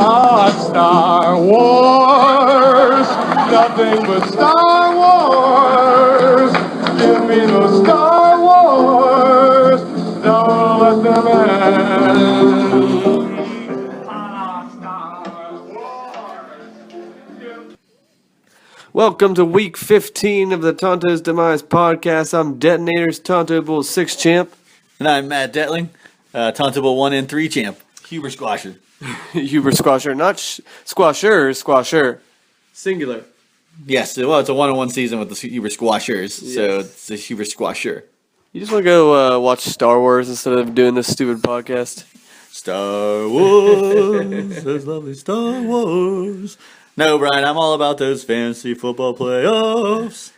Star Wars, nothing but Star Wars. Give me the Star Wars, don't let them end. Star Wars. Welcome to week 15 of the Tonto's Demise podcast. I'm Detonators, Tonto Bull 6 champ. And I'm Matt Detling, Tonto Bowl 1 and 3 champ, Huber Squasher. Huber Squasher, not Squasher. Singular. Yes, well, it's a 1-on-1 season with the Huber Squashers, so it's the Huber Squasher. You just want to go watch Star Wars instead of doing this stupid podcast? Star Wars, those lovely Star Wars. No, Brian, I'm all about those fantasy football playoffs.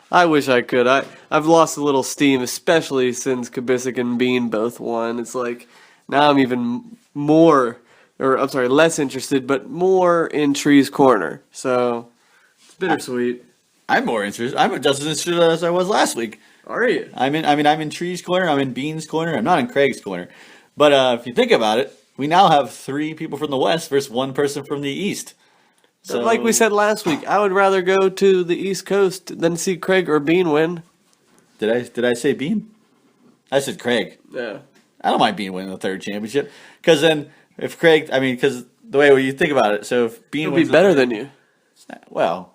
I wish I could. I've lost a little steam, especially since Kabisik and Bean both won. It's like now I'm even less interested, but more in Tree's corner. So it's bittersweet. I'm more interested. I'm just as interested as I was last week. Are you? I'm in Tree's corner. I'm in Bean's corner. I'm not in Craig's corner. But if you think about it, we now have 3 people from the West versus 1 person from the East. So, like we said last week, I would rather go to the East Coast than see Craig or Bean win. Did I say Bean? I said Craig. Yeah. I don't mind Bean winning the 3rd championship. Because then, if Craig, because the way you think about it, so if Bean He'll wins be better than you. Well,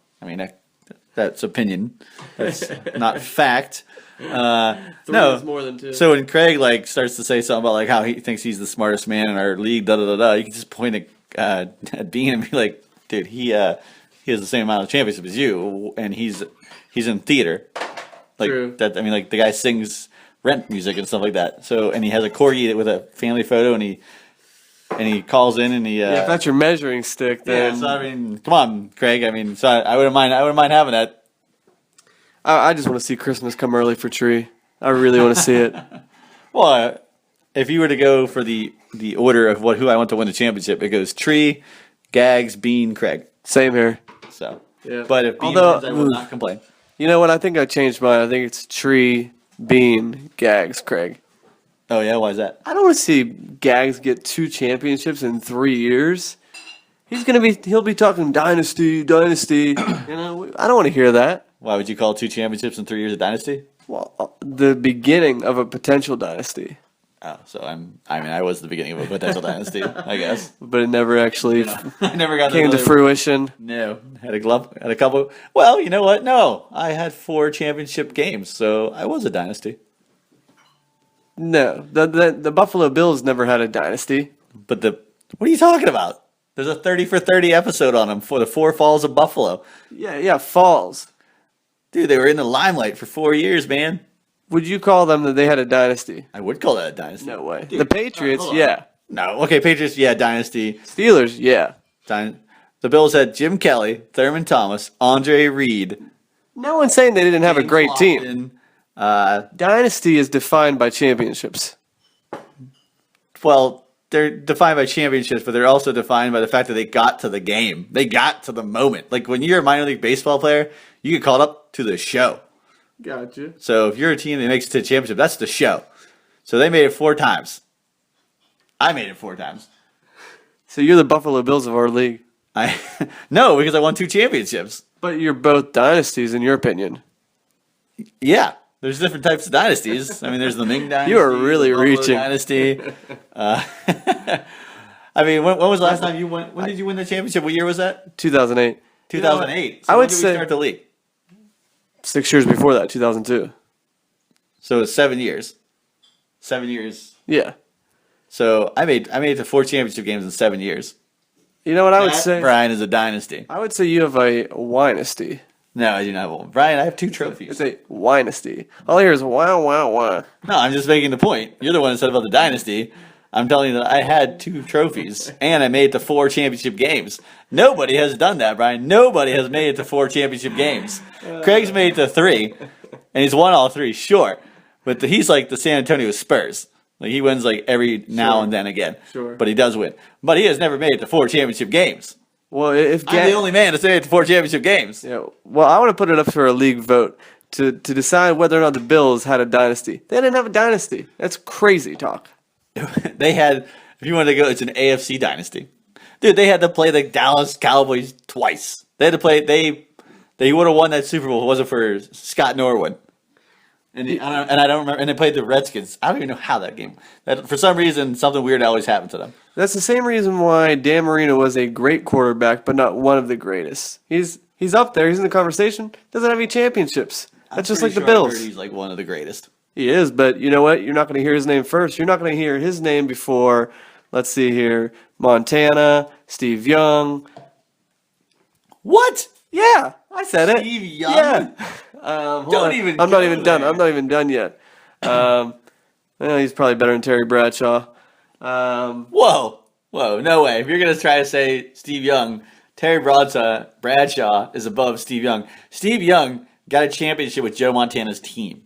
that's opinion. That's not fact. No, is more than 2. So when Craig starts to say something about how he thinks he's the smartest man in our league, you can just point at Bean and be like, dude, he has the same amount of championships as you, and he's in theater. True. That. The guy sings Rent music and stuff like that. So, and he has a corgi with a family photo, and he calls in and he. If that's your measuring stick, then. Yeah, so come on, Craig. So I wouldn't mind having that. I just want to see Christmas come early for Tree. I really want to see it. Well, if you were to go for the order of who I want to win the championship, it goes Tree, Gags, Bean, Craig. Same here. So, yeah. But if Bean wins, I will not complain. You know what? I think I changed mine. I think it's Tree, Bean, Gags, Craig. Oh yeah, why is that? I don't want to see Gags get 2 championships in 3 years. He'll be talking dynasty. I don't want to hear that. Why would you call 2 championships in 3 years a dynasty? Well, the beginning of a potential dynasty. Oh, so I was the beginning of a potential dynasty, I guess. But it never actually I never got came to fruition. No, had a couple. Well, you know what? No, I had 4 championship games, so I was a dynasty. No, the Buffalo Bills never had a dynasty. But what are you talking about? There's a 30 for 30 episode on them for the 4 Falls of Buffalo. Yeah, Falls. Dude, they were in the limelight for 4 years, man. Would you call them that they had a dynasty? I would call that a dynasty. No way. Dude, the Patriots, yeah. No, okay, Patriots, yeah, dynasty. Steelers, yeah. The Bills had Jim Kelly, Thurman Thomas, Andre Reed. No one's saying they didn't have a great team. Lofton, Dynasty is defined by championships. Well, they're defined by championships, but they're also defined by the fact that they got to the game. They got to the moment. Like when you're a minor league baseball player, you get called up to the show. Gotcha. So if you're a team that makes it to the championship, that's the show. So they made it 4 times. I made it 4 times. So you're the Buffalo Bills of our league. No, because I won 2 championships. But you're both dynasties in your opinion. Yeah. There's different types of dynasties. There's the Ming dynasty. You are really reaching. Dynasty. When was the last time you won? When did you win the championship? What year was that? 2008. 2008. I would when did say we start the league. 6 years before that, 2002. So it's 7 years. 7 years. Yeah. So I made it to 4 championship games in 7 years. You know what I would say? Brian is a dynasty. I would say you have a winesty. No, I do not have one. Brian, I have 2 trophies. It's a winesty. All I hear is wow, wow, wow. No, I'm just making the point. You're the one that said about the dynasty. I'm telling you that I had 2 trophies, and I made it to 4 championship games. Nobody has done that, Brian. Nobody has made it to 4 championship games. Craig's made it to 3, and he's won all 3, sure. But he's like the San Antonio Spurs. Like he wins every now and then again. Sure. But he does win. But he has never made it to 4 championship games. Well, if I'm the only man that's made it to 4 championship games. Yeah. Well, I want to put it up for a league vote to decide whether or not the Bills had a dynasty. They didn't have a dynasty. That's crazy talk. They had, if you want to go, it's an AFC dynasty. Dude, they had to play the Dallas Cowboys twice. They had to play. They would have won that Super Bowl if it wasn't for Scott Norwood. And I don't remember. And they played the Redskins. I don't even know how that game. That for some reason, something weird always happened to them. That's the same reason why Dan Marino was a great quarterback, but not one of the greatest. He's up there. He's in the conversation. Doesn't have any championships. That's just like the Bills. He's like one of the greatest. He is, but you know what? You're not going to hear his name first. You're not going to hear his name before, let's see here, Montana, Steve Young. What? Yeah, I said it. Steve Young? Yeah. Don't even I'm not go even done. there. I'm not even done yet. He's probably better than Terry Bradshaw. Whoa, no way. If you're gonna try to say Steve Young, Terry Bradshaw is above Steve Young. Steve Young got a championship with Joe Montana's team.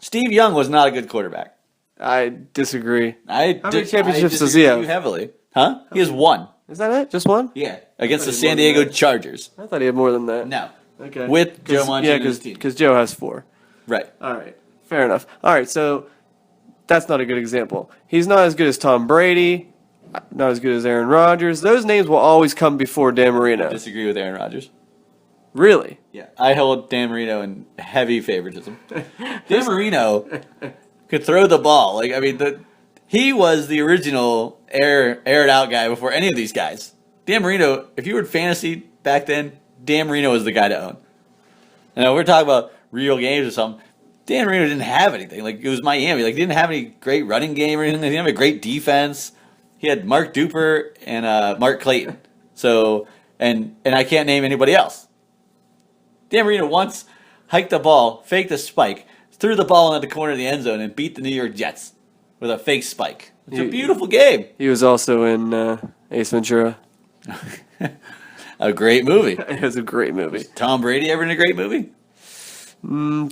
Steve Young was not a good quarterback. I disagree. How many championships does he have? Heavily, huh? He has one. Is that it? Just one? Yeah, against the he had San more than Diego that. Chargers. I thought he had more than that. No, Okay. with Joe Montana's team. because Joe has 4. Right. All right. Fair enough. All right. So that's not a good example. He's not as good as Tom Brady. Not as good as Aaron Rodgers. Those names will always come before Dan Marino. Disagree with Aaron Rodgers. Really? Yeah, I hold Dan Marino in heavy favoritism. Dan Marino could throw the ball. He was the original air it out guy before any of these guys. Dan Marino, if you were in fantasy back then, Dan Marino was the guy to own. Now we're talking about real games or something. Dan Marino didn't have anything. It was Miami. He didn't have any great running game or anything. He didn't have a great defense. He had Mark Duper and Mark Clayton. So and I can't name anybody else. Dan Marino once hiked the ball, faked a spike, threw the ball into the corner of the end zone, and beat the New York Jets with a fake spike. It's a beautiful game. He was also in Ace Ventura. A great movie. It was a great movie. Tom Brady ever in a great movie?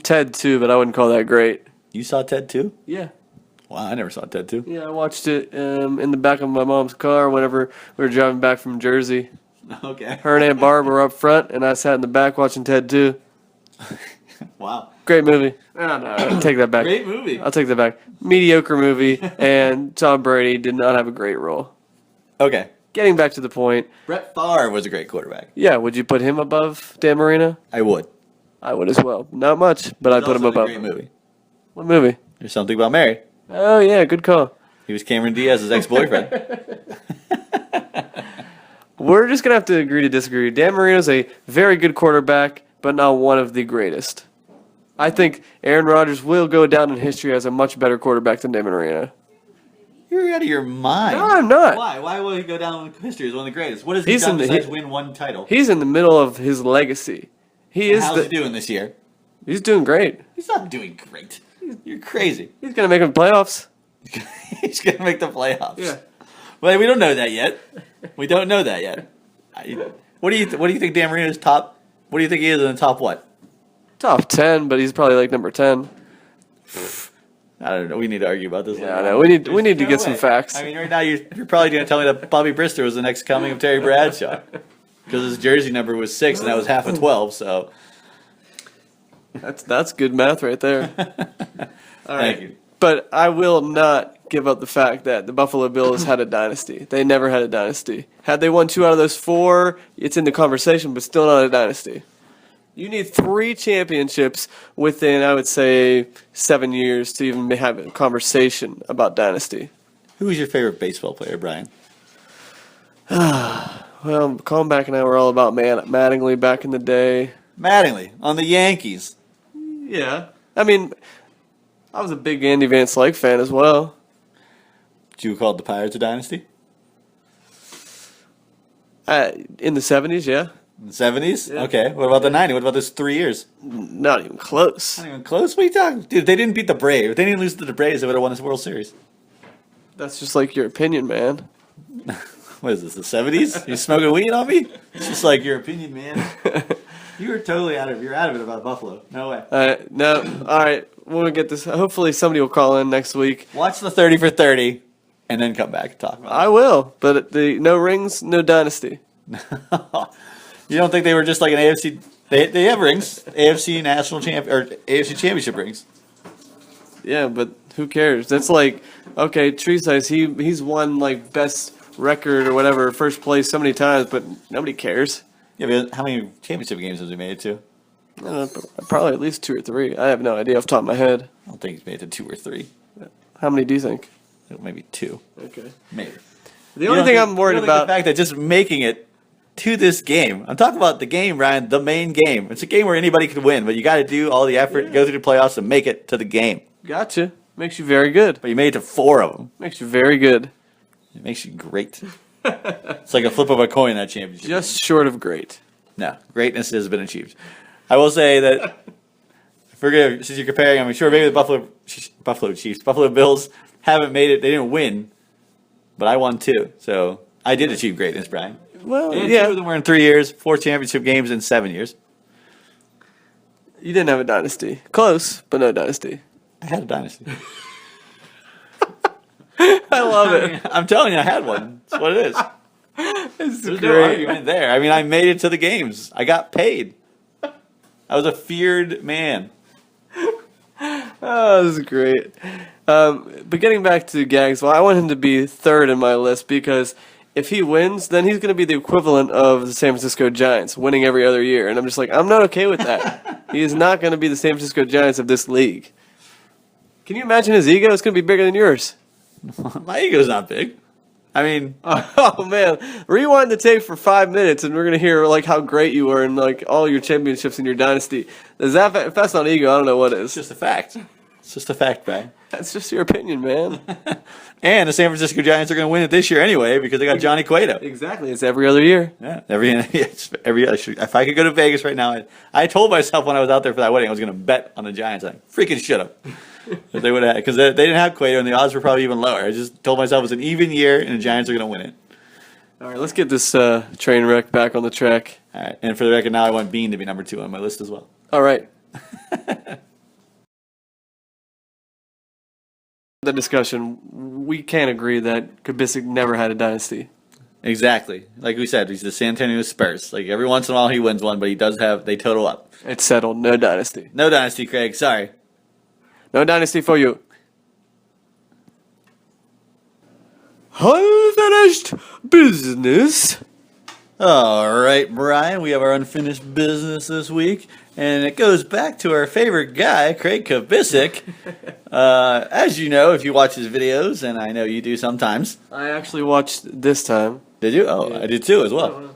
Ted too, but I wouldn't call that great. You saw Ted 2? Yeah. Wow, I never saw Ted 2. Yeah, I watched it in the back of my mom's car whenever we were driving back from Jersey. Okay. Her and Aunt Barb were up front, and I sat in the back watching Ted 2. Wow. Great movie. No, take that back. Great movie. I'll take that back. Mediocre movie, and Tom Brady did not have a great role. Okay. Getting back to the point, Brett Favre was a great quarterback. yeah, would you put him above Dan Marino? I would. I would as well. Not much, but I'd put him Also a above. great movie. What movie? There's Something About Mary. Oh, yeah, good call. He was Cameron Diaz's ex-boyfriend. We're just going to have to agree to disagree. Dan Marino's a very good quarterback, but not one of the greatest. I think Aaron Rodgers will go down in history as a much better quarterback than Dan Marino. You're out of your mind. No, I'm not. Why? Why will he go down in history as one of the greatest? What has he He's done in the- besides win one title? He's in the middle of his legacy. How's he doing this year? He's doing great. He's not doing great. You're crazy. He's going to make him playoffs. He's going to make the playoffs. Yeah. Well, we don't know that yet. We don't know that yet. What do you think Dan Marino's top? What do you think he is in the top what? Top 10, but he's probably like number 10. I don't know. We need to argue about this. Yeah, I later. know. We need to There's get some way. facts. I mean, right now you're probably going to tell me that Bobby Brister was the next coming of Terry Bradshaw because his jersey number was 6 and that was half of 12. So That's good math right there. All right. thank you. But I will not give up the fact that the Buffalo Bills had a dynasty. They never had a dynasty. Had they won 2 out of those 4, it's in the conversation, but still not a dynasty. You need 3 championships within, I would say, 7 years to even have a conversation about dynasty. Who is your favorite baseball player, Brian? Well, Colin and I were all about Mattingly back in the day. Mattingly on the Yankees. Yeah. I mean, I was a big Andy Van Slyke fan as well. Do you call it the Pirates a dynasty? In the 70s, yeah. In the 70s? Yeah. Okay. What about the 90s? What about those 3 years? Not even close. Not even close. What are you talking? Dude, they didn't beat the Braves. If they didn't lose to the Braves, they would have won this World Series. That's just like your opinion, man. What is this, the 70s? You smoking weed on me? It's just like your opinion, man. You are totally you're out of it about Buffalo. No way. No, all right. We'll get this. Hopefully, somebody will call in next week. Watch the 30 for 30 and then come back and talk about I will, but no rings, no dynasty. it. You don't think they were just like an AFC? They have rings, AFC national champ or AFC championship rings. Yeah, but who cares? That's like, okay, Tree Size, he's won like best record or whatever, first place so many times, but nobody cares. Yeah, but how many championship games has he made it to? I don't know, probably at least 2 or 3. I have no idea off the top of my head. I don't think he's made it to 2 or 3. How many do you think? Maybe 2. Okay. Maybe. The only thing I'm worried about. The fact that just making it to this game. I'm talking about the game, Ryan, the main game. It's a game where anybody could win, but you got to do all the effort, go through the playoffs, and make it to the game. Gotcha. Makes you very good. But you made it to 4 of them. Makes you very good. It makes you great. It's like a flip of a coin, that championship. Just short of great. No, greatness has been achieved. I will say that, since you're comparing, I'm sure maybe the Buffalo Bills haven't made it. They didn't win, but I won 2. So I did achieve greatness, Brian. Well, And 2 yeah. of them were in 3 years, 4 championship games in 7 years. You didn't have a dynasty. Close, but no dynasty. I had a dynasty. I love it. I'm telling you, I had one. That's what it is. It's There's no great. argument there. I mean, I made it to the games. I got paid. I was a feared man. Oh, this is great. But getting back to Gags, well, I want him to be 3rd in my list because if he wins, then he's going to be the equivalent of the San Francisco Giants, winning every other year. And I'm just like, I'm not okay with that. He is not going to be the San Francisco Giants of this league. Can you imagine his ego? It's going to be bigger than yours. My ego's not big. I mean, Oh man, rewind the tape for 5 minutes, and we're gonna hear like how great you were and like all your championships in your dynasty. Is that if that's not ego? I don't know what it's is. just a fact. It's just a fact, Brian. That's just your opinion, man. And the San Francisco Giants are going to win it this year anyway because they got Johnny Cueto. Exactly, it's every other year. Yeah, every if I could go to Vegas right now, I told myself when I was out there for that wedding I was going to bet on the Giants. I freaking should have. If they would have, because they didn't have Cueto and the odds were probably even lower. I just told myself it was an even year and the Giants are going to win it. All right, let's get this train wreck back on the track. All right, and for the record, now I want Bean to be number 2 on my list as well. All right. The discussion, we can't agree that Kubisik never had a dynasty. Exactly, like we said, he's the San Antonio Spurs. Like every once in a while he wins one, but he does have they total up. It's settled, no dynasty. No dynasty, Craig. Sorry. No dynasty for you. Unfinished business. All right, Brian, we have our unfinished business this week, and it goes back to our favorite guy, Craig Kubisik. As you know, if you watch his videos, and I know you do sometimes. I actually watched this time. Did you? Oh, Yeah. I did too as well.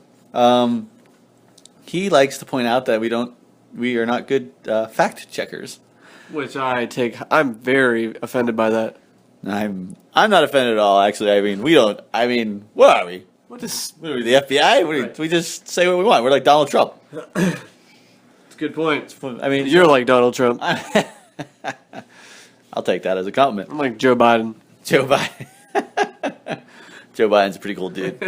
He likes to point out that we are not good fact checkers. Which I'm very offended by that. I'm not offended at all, actually. I mean, what are we? What is? What are we, the FBI? Right. We just say what we want. We're like Donald Trump. It's a good point. I mean, You're like Donald Trump. I'll take that as a compliment. I'm like Joe Biden. Joe Biden. Joe Biden's a pretty cool dude.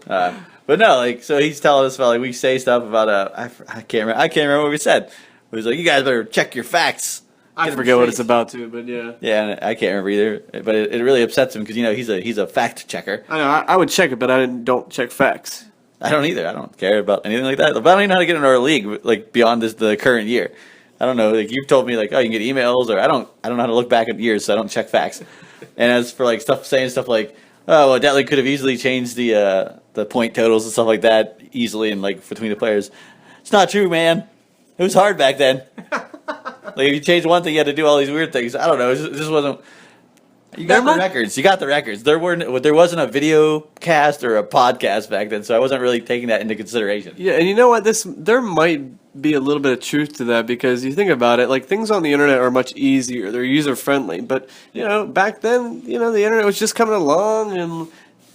But no, like, so he's telling us about, like, we say stuff about, I can't remember what we said. It was like, you guys better check your facts. I Get 'em forget what straight. it's about to, but yeah. Yeah, and I can't remember either. But it really upsets him because, you know, he's a fact checker. I know. I would check it, but don't check facts. I don't either. I don't care about anything like that. But I don't even know how to get into our league, like, beyond the current year. I don't know. Like, you've told me, like, oh, you can get emails, or I don't know how to look back at years, so I don't check facts. And as for, like, saying stuff like, oh, well, Detley could have easily changed the point totals and stuff like that easily, and, like, between the players. It's not true, man. It was hard back then. Like, if you changed one thing, you had to do all these weird things. I don't know. It just wasn't. You got the records. You got the records. There wasn't a video cast or a podcast back then, so I wasn't really taking that into consideration. Yeah, and you know what? There might be a little bit of truth to that because you think about it, like things on the internet are much easier. They're user friendly, but you know, back then, you know, the internet was just coming along, and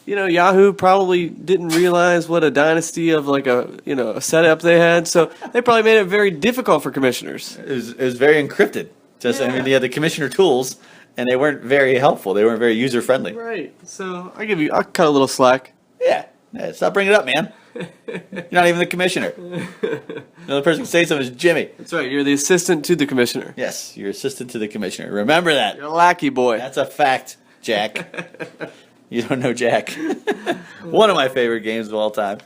you know, Yahoo probably didn't realize what a dynasty of like a setup they had, so they probably made it very difficult for commissioners. It was very encrypted. I mean, you had the commissioner tools, and they weren't very helpful. They weren't very user friendly. Right. So I'll cut a little slack. Yeah, stop bringing it up, man. You're not even the commissioner. The only person who can say something is Jimmy. That's right. You're the assistant to the commissioner. Yes, you're assistant to the commissioner. Remember that. You're a lackey boy. That's a fact, Jack. You don't know Jack. One of my favorite games of all time.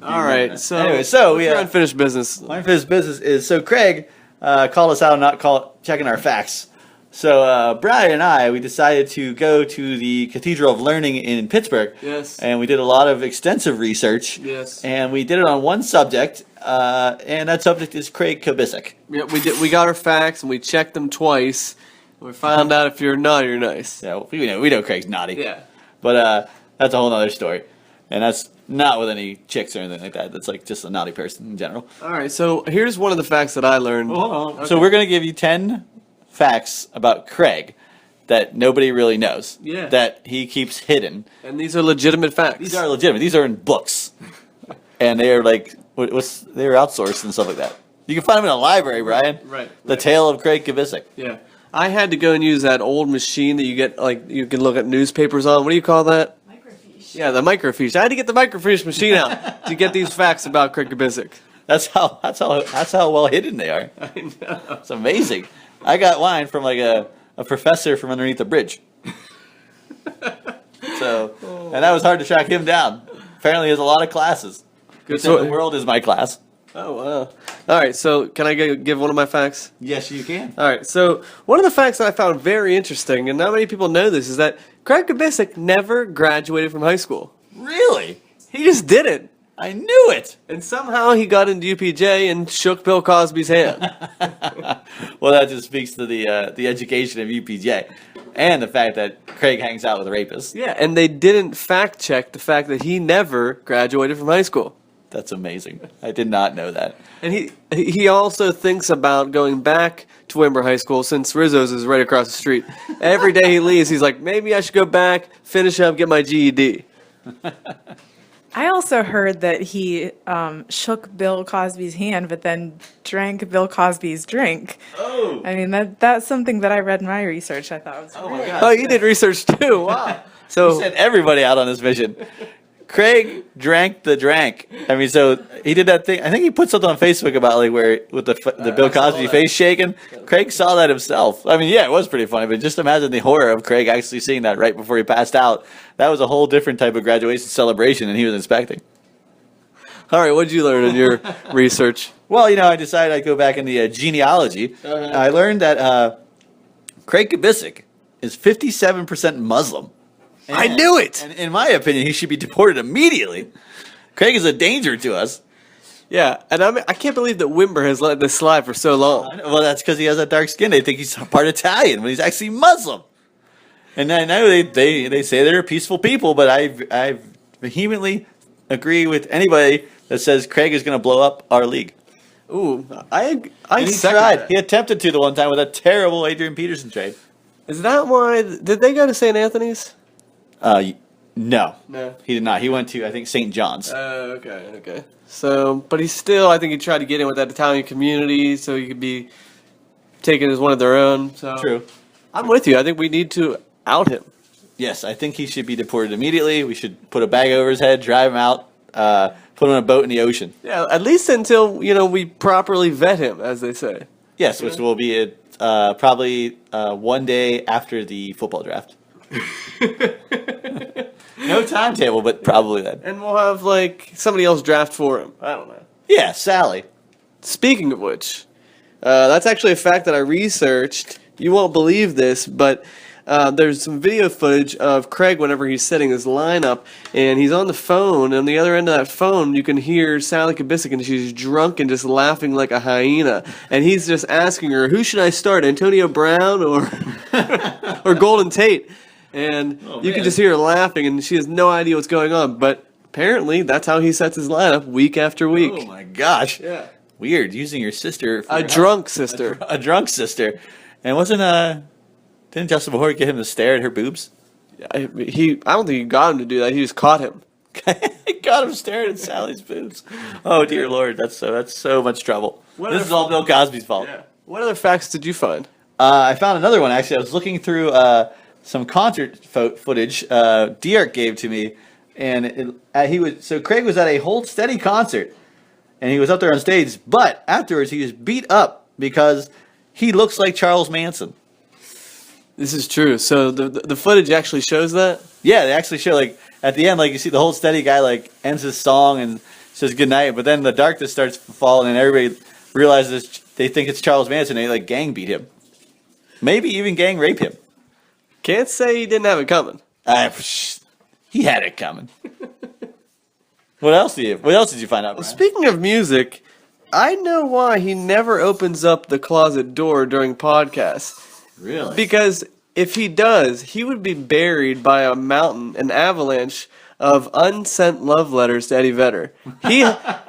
All right. So Anyway, so what's your unfinished business. My unfinished business is, so Craig called us out on not checking our facts. So Brian and I, we decided to go to the Cathedral of Learning in Pittsburgh. Yes. And we did a lot of extensive research. Yes. And we did it on one subject, and that subject is Craig Kubicek. Yeah, we did. We got our facts and we checked them twice. We found out if you're naughty or nice. Yeah, we know Craig's naughty. Yeah. But that's a whole other story. And that's not with any chicks or anything like that. That's like just a naughty person in general. All right. So here's one of the facts that I learned. So we're going to give you 10 facts about Craig that nobody really knows. Yeah. That he keeps hidden. And these are legitimate facts. These are legitimate. These are in books. And they are like, they were outsourced and stuff like that. You can find them in a library, Brian. Right. The Tale of Craig Kubicek. Yeah. I had to go and use that old machine that you get, like, you can look at newspapers on. What do you call that? Microfiche. Yeah, the microfiche. I had to get the microfiche machine out to get these facts about Craig Kubicek. That's how well hidden they are. I know. It's amazing. I got mine from like a professor from underneath the bridge. So, and that was hard to track him down. Apparently, he has a lot of classes. Good So- the world is my class. Oh, wow. All right, so can I give one of my facts? Yes, you can. All right, so one of the facts that I found very interesting, and not many people know this, is that Craig Kubicek never graduated from high school. Really? He just did it. I knew it. And somehow he got into UPJ and shook Bill Cosby's hand. Well, that just speaks to the education of UPJ and the fact that Craig hangs out with rapists. Yeah, and they didn't fact check the fact that he never graduated from high school. That's amazing. I did not know that. And he also thinks about going back to Wimber High School since Rizzo's is right across the street. Every day he leaves, he's like, maybe I should go back, finish up, get my GED. I also heard that he shook Bill Cosby's hand, but then drank Bill Cosby's drink. Oh. I mean, that's something that I read in my research. I thought was really Oh, you did research too. Wow. So Sent everybody out on this mission. Craig drank the drank. I mean, so he did that thing. I think he put something on Facebook about like where with the Bill Cosby face shaking. Craig saw that himself. I mean, yeah, it was pretty funny, but just imagine the horror of Craig actually seeing that right before he passed out. That was a whole different type of graduation celebration than he was expecting. all right, what did you learn in your research? Well, I decided I'd go back in the genealogy. I learned that Craig Kubicek is 57% Muslim. I knew it. And in my opinion, he should be deported immediately. Craig is a danger to us. Yeah, and I can't believe that Wimber has let this slide for so long. Well, that's because he has that dark skin. They think he's part Italian when he's actually Muslim. And I know they say they're peaceful people, but I vehemently agree with anybody that says Craig is going to blow up our league. Ooh, I And he second tried. that. He attempted to the one time with a terrible Adrian Peterson trade. Is that why? Did they go to St. Anthony's? No, No. he did not. He went to I think St. John's. Okay. So, but he's still. I think he tried to get in with that Italian community so he could be taken as one of their own. So True. I'm with you. I think we need to out him. Yes, I think he should be deported immediately. We should put a bag over his head, drive him out, put him on a boat in the ocean. Yeah, at least until we properly vet him, as they say. Yes, which will be probably one day after the football draft. No timetable, but probably then. And we'll have like somebody else draft for him. I don't know. Yeah, Sally. Speaking of which, that's actually a fact that I researched. You won't believe this, but there's some video footage of Craig whenever he's setting his lineup, and he's on the phone. And on the other end of that phone, you can hear Sally Kubicek, and she's drunk and just laughing like a hyena. And he's just asking her, "Who should I start, Antonio Brown or or Golden Tate?" And you can man. just hear her laughing, and she has no idea what's going on. But apparently, that's how he sets his lineup week after week. Oh my gosh. Yeah. Weird, using your sister for A drunk sister. a drunk sister. And didn't Justin Before get him to stare at her boobs? I don't think he got him to do that. He just caught him. Got him staring at Sally's boobs. Oh dear Lord, that's so much trouble. What This other- is all Bill Cosby's fault. What other facts did you find? I found another one actually. I was looking through some concert footage Diark gave to me, and Craig was at a Hold Steady concert, and he was up there on stage. But afterwards, he was beat up because he looks like Charles Manson. This is true. So the footage actually shows that? Yeah, they actually show like at the end, like you see the Hold Steady guy like ends his song and says goodnight, but then the darkness starts falling and everybody realizes they think it's Charles Manson and they like gang beat him. Maybe even gang rape him. Can't say he didn't have it coming. He had it coming. What else did you find out, Brian? Speaking of music, I know why he never opens up the closet door during podcasts. Really? Because if he does, he would be buried by a mountain, an avalanche of unsent love letters to Eddie Vedder. He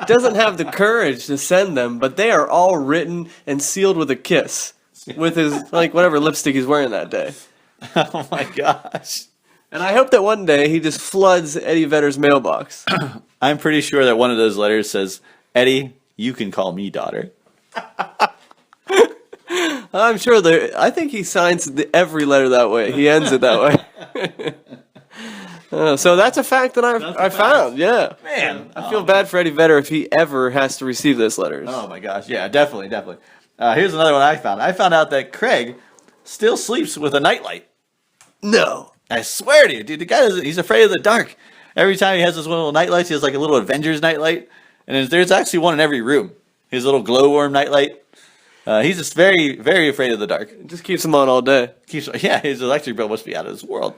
doesn't have the courage to send them, but they are all written and sealed with a kiss. With his, like, whatever lipstick he's wearing that day. Oh my gosh. And I hope that one day he just floods Eddie Vedder's mailbox. I'm pretty sure that one of those letters says, Eddie, you can call me daughter. I'm sure I think he signs every letter that way. He ends it that way. So that's a fact that I found. Yeah, Man. I feel bad for Eddie Vedder if he ever has to receive those letters. Oh my gosh. Yeah, definitely. Here's another one I found. I found out that Craig still sleeps with a nightlight. No. I swear to you, dude, the guy he's afraid of the dark. Every time he has this one little nightlights, he has like a little Avengers nightlight. And there's actually one in every room. His little glowworm nightlight. He's just very, very afraid of the dark. It just keeps him on all day. His electric bill must be out of this world.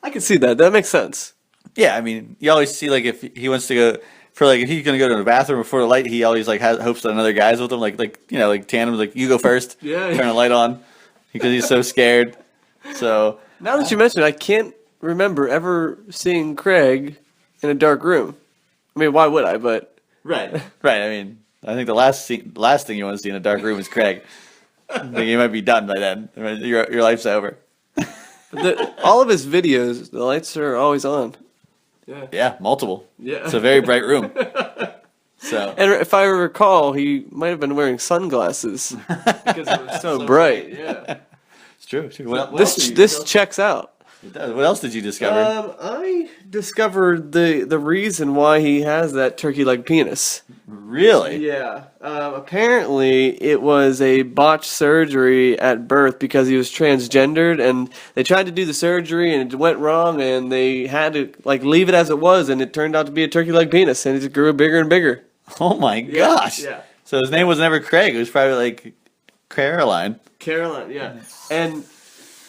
I can see that. That makes sense. Yeah, I mean, you always see like if he wants to go if he's gonna go to the bathroom before the light, he always like hopes that another guy's with him, like tandem, like you go first, Yeah. turn the light on, because he's so scared. So Now that you mention it, I can't remember ever seeing Craig in a dark room. I mean, why would I? But right. I mean, I think the last thing you want to see in a dark room is Craig. I think you might be done by then. Your life's over. all of his videos, the lights are always on. Yeah, multiple. Yeah. It's a very bright room. So And if I recall, he might have been wearing sunglasses because it was so bright. Yeah. it's true. What This checks out. It does. What else did you discover? I discovered the reason why he has that turkey-like penis. Really? Yeah. Apparently, it was a botched surgery at birth because he was transgendered, and they tried to do the surgery, and it went wrong, and they had to leave it as it was, and it turned out to be a turkey-like penis, and it just grew bigger and bigger. Oh my gosh. Yeah. So his name was never Craig. It was probably like Caroline. Caroline, yeah. And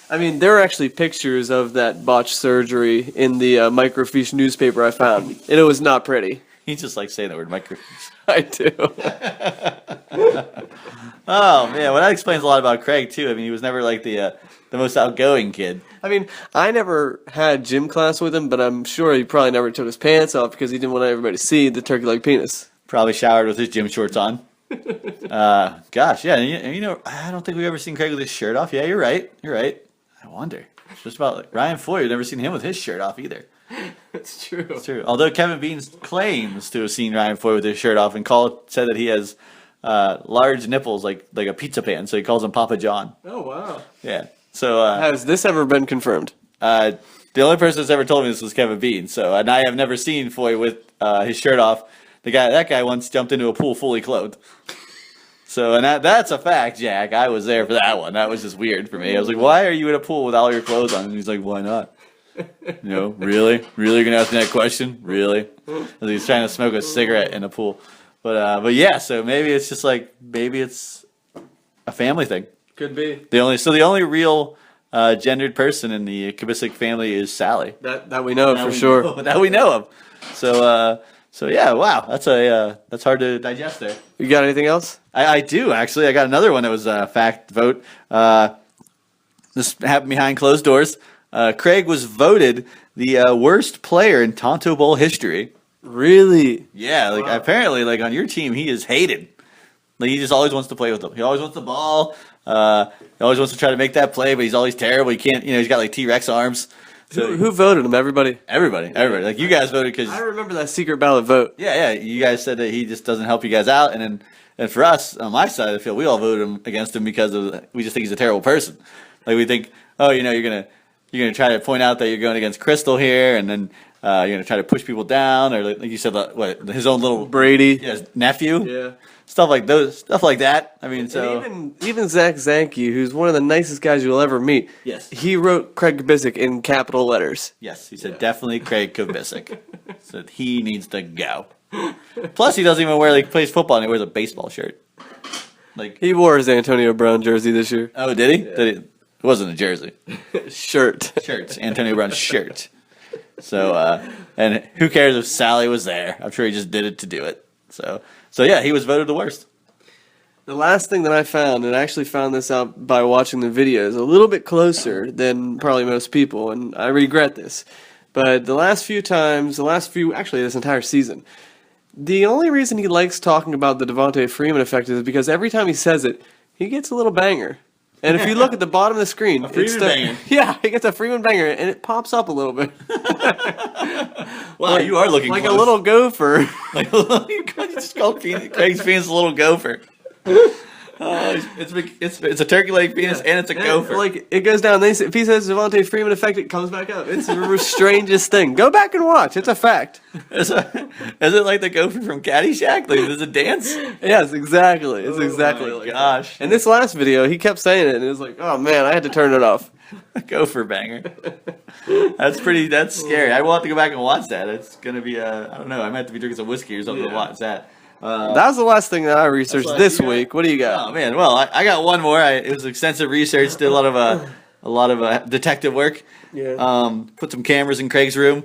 I mean, there are actually pictures of that botched surgery in the microfiche newspaper I found, and it was not pretty. He just likes saying the word micro. I do. Oh man, well that explains a lot about Craig too. I mean, he was never like the most outgoing kid. I mean, I never had gym class with him, but I'm sure he probably never took his pants off because he didn't want everybody to see the turkey-like penis. Probably showered with his gym shorts on. Gosh, yeah. And you know, I don't think we've ever seen Craig with his shirt off. Yeah, you're right. I wonder. It's just about Ryan Foyer. You've never seen him with his shirt off either. That's true. It's true. Although Kevin Bean claims to have seen Ryan Foyer with his shirt off, and said that he has large nipples like a pizza pan, so he calls him Papa John. Oh, wow. Yeah. So Has this ever been confirmed? the only person that's ever told me this was Kevin Bean. So, and I have never seen Foy with his shirt off. That guy once jumped into a pool fully clothed. So, and that's a fact, Jack. I was there for that one. That was just weird for me. I was like, why are you in a pool with all your clothes on? And he's like, why not? Really? Really, you're gonna ask me that question? Really? He's trying to smoke a cigarette in a pool. But yeah. So maybe it's just maybe it's a family thing. Could be. The only real gendered person in the Kubisik family is Sally. That we know for sure. That we know of. So yeah, wow, that's hard to digest there. You got anything else? I do actually. I got another one that was a fact vote. This happened behind closed doors. Craig was voted the worst player in Tonto Bowl history. Really? Yeah, apparently, on your team, he is hated. He just always wants to play with them. He always wants the ball. He always wants to try to make that play, but he's always terrible. He can't. He's got T-Rex arms. So Who voted him? Everybody? Everybody. You guys voted because I remember that secret ballot vote. yeah. You guys said that he just doesn't help you guys out, and for us on my side of the field, we all voted him against him because we just think he's a terrible person. We think, you're gonna try to point out that you're going against Crystal here, and then you're gonna try to push people down, or like you said, his own little Brady. nephew, Yeah. stuff like that. I mean, so And even Zach Zanke, who's one of the nicest guys you'll ever meet. Yes. He wrote Craig Kubisik in capital letters. yes, he said definitely Craig Kubisik. Said he needs to go. Plus, he doesn't even wear plays football and he wears a baseball shirt. Like, He wore his Antonio Brown jersey this year. oh, did he? It wasn't a jersey. Shirt. Shirts. Antonio Brown's shirt. So, and who cares if Sally was there? I'm sure he just did it to do it. So yeah, he was voted the worst. The last thing that I found, and I actually found this out by watching the videos, a little bit closer than probably most people, and I regret this. But actually this entire season, the only reason he likes talking about the Devontae Freeman effect is because every time he says it, he gets a little banger. And if you look at the bottom of the screen, Freeman banger. Yeah, he gets a Freeman banger, and it pops up a little bit. Wow, you are looking like close. a little gopher. Like you just called Craig's penis a little gopher. It's a turkey leg penis and it's a gopher. Like it goes down. Then if he says Devontae Freeman effect, it comes back up. It's the strangest thing. Go back and watch. It's a fact. Is it like the gopher from Caddyshack? Like, does it dance? Yes, exactly. It's exactly my like gosh. that. And this last video, he kept saying it, and it was like, oh man, I had to turn it off. A gopher banger. That's scary. I will have to go back and watch that. It's gonna be I don't know. I might have to be drinking some whiskey or something to watch that. That was the last thing that I researched That's this what you week. What do you got? Oh man, well I got one more. It was extensive research. Did a lot of detective work. Yeah. Put some cameras in Craig's room,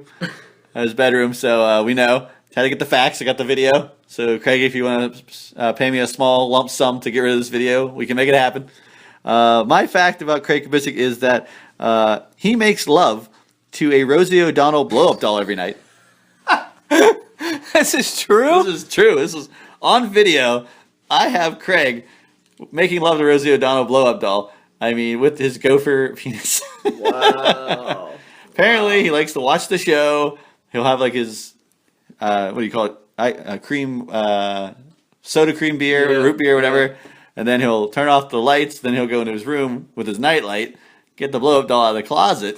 his bedroom, so we know. Had to get the facts. I got the video. So Craig, if you want to pay me a small lump sum to get rid of this video, we can make it happen. My fact about Craig Kubicek is that he makes love to a Rosie O'Donnell blow-up doll every night. This is true? This is true. This is on video. I have Craig making love to Rosie O'Donnell blow-up doll. I mean, with his gopher penis. Wow. Apparently, he likes to watch the show. He'll have like his, what do you call it? Cream, soda cream beer, Yeah. root beer, whatever. And then he'll turn off the lights. Then he'll go into his room with his nightlight, get the blow-up doll out of the closet,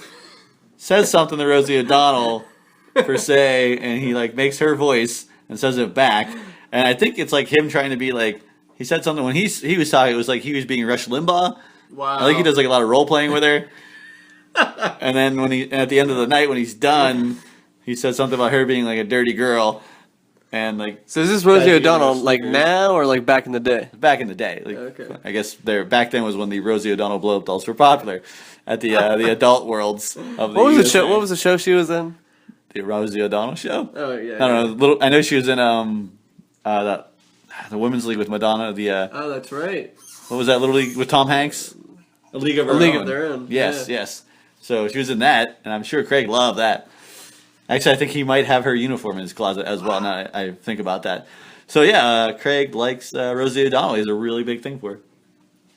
says something to Rosie O'Donnell, per se, and he like makes her voice and says it back. And I think it's like him trying to be like, he said something when he was talking, it was like he was being Rush Limbaugh. Wow. I think he does like a lot of role playing with her. And then at the end of the night when he's done, he says something about her being like a dirty girl. And like, So is this Rosie Becky O'Donnell Rush like Limbaugh. now or like back in the day? back in the day, like Okay. I guess back then was when the Rosie O'Donnell blow up dolls were popular at the adult worlds of the What was the USA. show? What was the show she was in? The Rosie O'Donnell show? Oh yeah. I don't know. I know she was in the Women's League with Madonna. Oh, that's right. What was that Little League with Tom Hanks? A League of A Her League Own. of Their Own, Yes, yeah. yes. So she was in that, and I'm sure Craig loved that. Actually, I think he might have her uniform in his closet as well. Now I think about that. So yeah, Craig likes Rosie O'Donnell. He's a really big thing for her.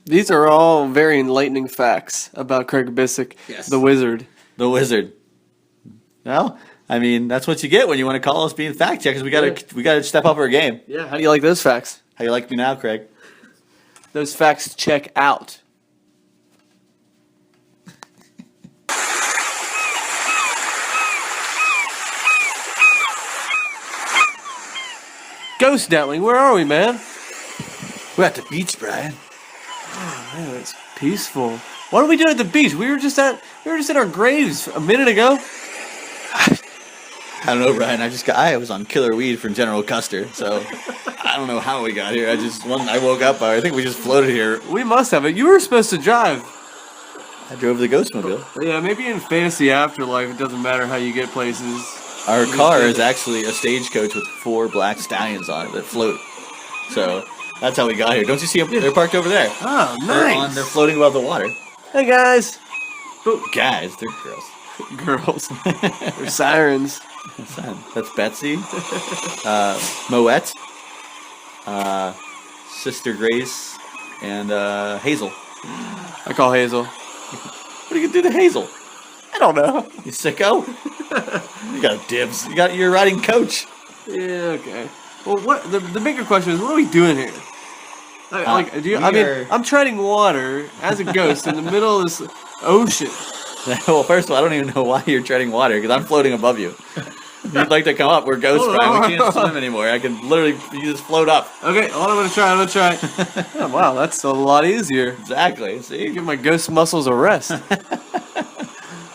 These are all very enlightening facts about Craig Kubicek, Yes. the Wizard. The Wizard. Well, I mean, that's what you get when you want to call us being fact checkers. We gotta step up our game. Yeah. How do you like those facts? How you like me now, Craig? Those facts check out. Ghost Dowling, where are we, man? We're at the beach, Brian. Man, it's peaceful. What are we doing at the beach? We were just at our graves a minute ago. I don't know, Brian. I was on killer weed from General Custer, so I don't know how we got here. I woke up. I think we just floated here. We must have it. You were supposed to drive. I drove the Ghostmobile. Yeah, maybe in Fantasy Afterlife, it doesn't matter how you get places. Our car is actually a stagecoach with 4 black stallions on it that float. So that's how we got here. Don't you see them? They're parked over there. Oh, They're floating above the water. Hey, guys. Guys, they're girls. Girls. They're sirens. That's Betsy, Moet, Sister Grace, and Hazel. I call Hazel. What are you gonna do to Hazel? I don't know. You sicko? You got dibs. You're riding coach. Yeah, okay. Well, what the bigger question is, what are we doing here? I'm treading water as a ghost in the middle of this ocean. Well, first of all, I don't even know why you're treading water because I'm floating above you. If you'd like to come up, we're ghost Hold Brian. on. We can't swim anymore. I can literally, you just float up. Okay, hold on, I'm gonna try. Oh, wow, that's a lot easier. Exactly. See? Give my ghost muscles a rest.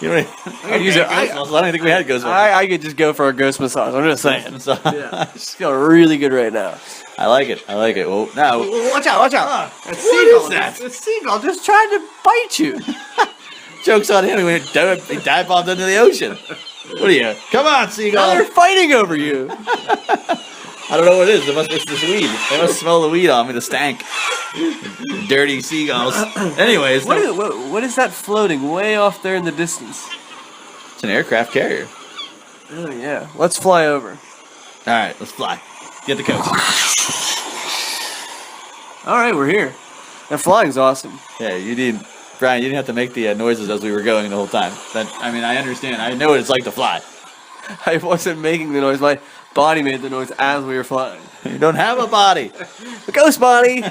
You know, I use it. I don't think we had Ghostbusters. I could just go for a ghost massage. I'm just saying. So, I just feel really good right now. I like it. Well, now Watch out! Watch out! That is that? The seagull just tried to bite you. joke's on him. He dive bombed into the ocean. What are you? Come on, Now seagull. they're fighting over you. I don't know what it is. It's this weed. They must smell the weed on me. The stank. Dirty seagulls. Anyways, What is that floating way off there in the distance? it's an aircraft carrier. Oh yeah. Let's fly over. All right, let's fly. Get the coach. All right, we're here. That flying's awesome. Yeah, Brian. You didn't have to make the noises as we were going the whole time. I understand. I know what it's like to fly. I wasn't making the noise. My body made the noise as we were flying. You don't have a body. The ghost body.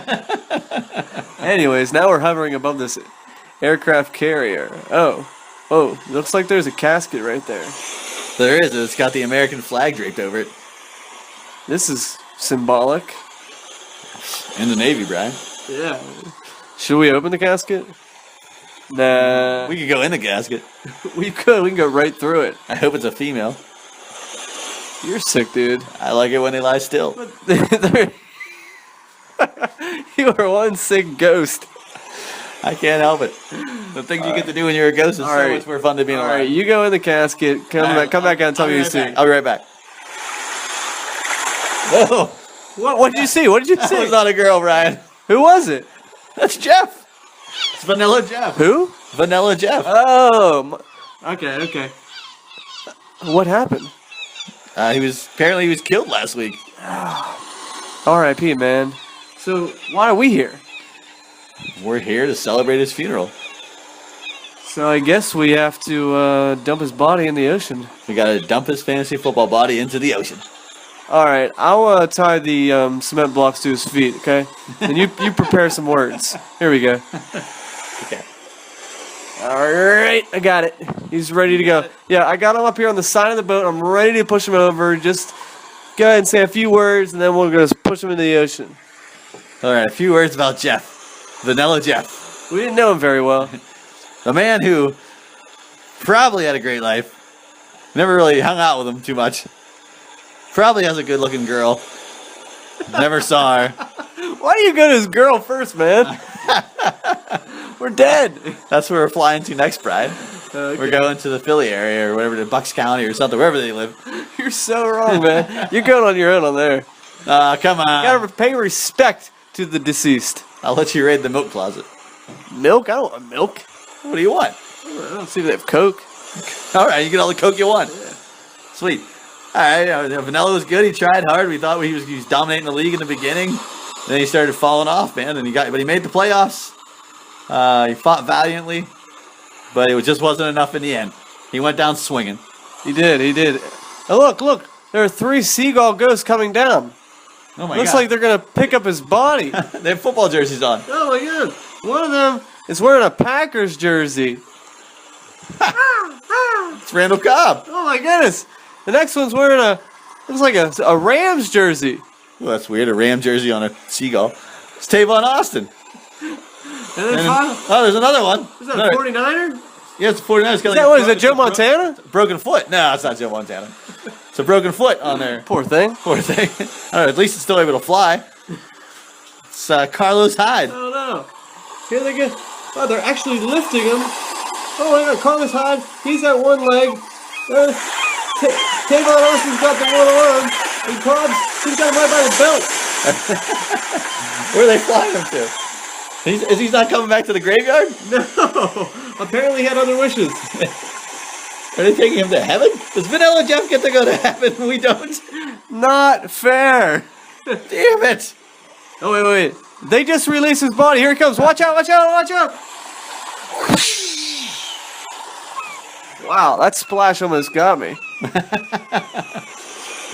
Anyways, now we're hovering above this aircraft carrier. Oh, looks like there's a casket right there. There is. It's got the American flag draped over it. This is symbolic. In the Navy, Brian. Yeah. Should we open the casket? Nah. We could go in the casket. We could. We can go right through it. I hope it's a female. You're sick, dude. I like it when they lie still. You are one sick ghost. I can't help it. The things you get to do when you're a ghost is All so right. much more fun than being All alive. right, you go in the casket. Come back out and tell me you see. I'll be right back. Whoa. What did you see? What did you That see? was not a girl, Ryan. Who was it? That's Jeff. It's Vanilla Jeff. Who? Vanilla Jeff. Oh. Okay. What happened? He was killed last week. R.I.P. man. So why are we here? We're here to celebrate his funeral. So I guess we have to dump his body in the ocean. We gotta dump his fantasy football body into the ocean. All right, I'll tie the cement blocks to his feet. Okay, and you prepare some words. Here we go. Okay. All right, I got it. He's ready to go. Yeah, I got him up here on the side of the boat. I'm ready to push him over. Just go ahead and say a few words, and then we're gonna push him into the ocean. All right, a few words about Jeff. Vanilla Jeff. We didn't know him very well. A man who probably had a great life. Never really hung out with him too much. Probably has a good looking girl. Never saw her. Why do you go to his girl first, man? We're dead. That's where we're flying to next, Brian. We're going to the Philly area or whatever, to Bucks County or something, wherever they live. You're so wrong, man. You're going on your own on there. Come on. You gotta pay respect to the deceased. I'll let you raid the milk closet. Milk? I don't want milk. What do you want? I don't see if they have Coke. All right, you get all the Coke you want. Sweet. All right, Vanilla was good. He tried hard. We thought he was dominating the league in the beginning. Then he started falling off, man. And but he made the playoffs. He fought valiantly, but it just wasn't enough in the end. He went down swinging. He did. Oh, look. There are 3 seagull ghosts coming down. Oh my Looks god! like they're gonna pick up his body. They have football jerseys on. Oh my god. One of them is wearing a Packers jersey. It's Randall Cobb. Oh my goodness. The next one's wearing looks like a Rams jersey. Well, that's weird. A Ram jersey on a seagull. It's Tavon Austin. And then There's another one. is that a 49er? Yeah, it's a 49. It's got Is that what? Is that Joe Montana? Broken foot. No, it's not Joe Montana. It's a broken foot on there. Poor thing. Poor thing. I don't know. At least it's still able to fly. It's Carlos Hyde. Oh no. Here they go. Oh, they're actually lifting him. Oh my god, Carlos Hyde, he's got one leg. Tavon Austin's got the one arm. And Cobbs, he's got him right by the belt. Where are they flying him to? Is he not coming back to the graveyard? No. Apparently he had other wishes. Are they taking him to heaven? Does Vanilla Jeff get to go to heaven? We don't. Not fair. Damn it. Oh, wait. They just released his body. Here he comes. Watch out. Wow, that splash almost got me.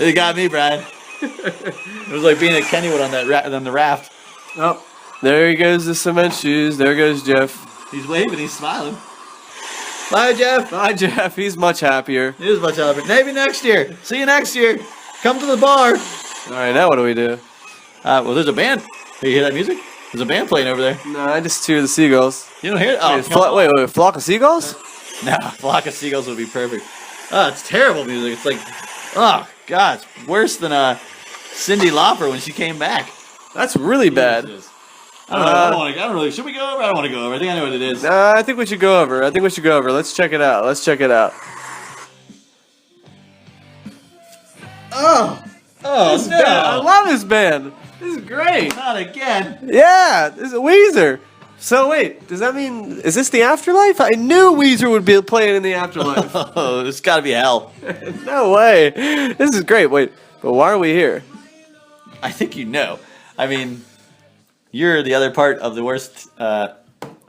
It got me, Brian. It was like being at Kennywood on the raft. Oh, there he goes, the cement shoes. There goes Jeff. He's waving. He's smiling. Bye, Jeff. Bye, Jeff. He's much happier. He is much happier. Maybe next year. See you next year. Come to the bar. All right, now what do we do? Well, there's a band. Hey, you hear that music? There's a band playing over there. No, I just hear the seagulls. You don't hear it? Oh, Wait, flock of seagulls? Nah, Flock of Seagulls would be perfect. Oh, it's terrible music. It's like, oh god, it's worse than Cyndi Lauper when she came back. That's really bad. I don't really. Should we go over? I don't want to go over. I think I know what it is. I think we should go over. Let's check it out. Oh no! I love this band. This is great. Not again. Yeah, this is Weezer. So wait, does that mean, is this the afterlife? I knew Weezer would be playing in the afterlife. Oh, it's got to be hell. No way. This is great. Wait, but why are we here? I think you know. I mean, you're the other part of the worst band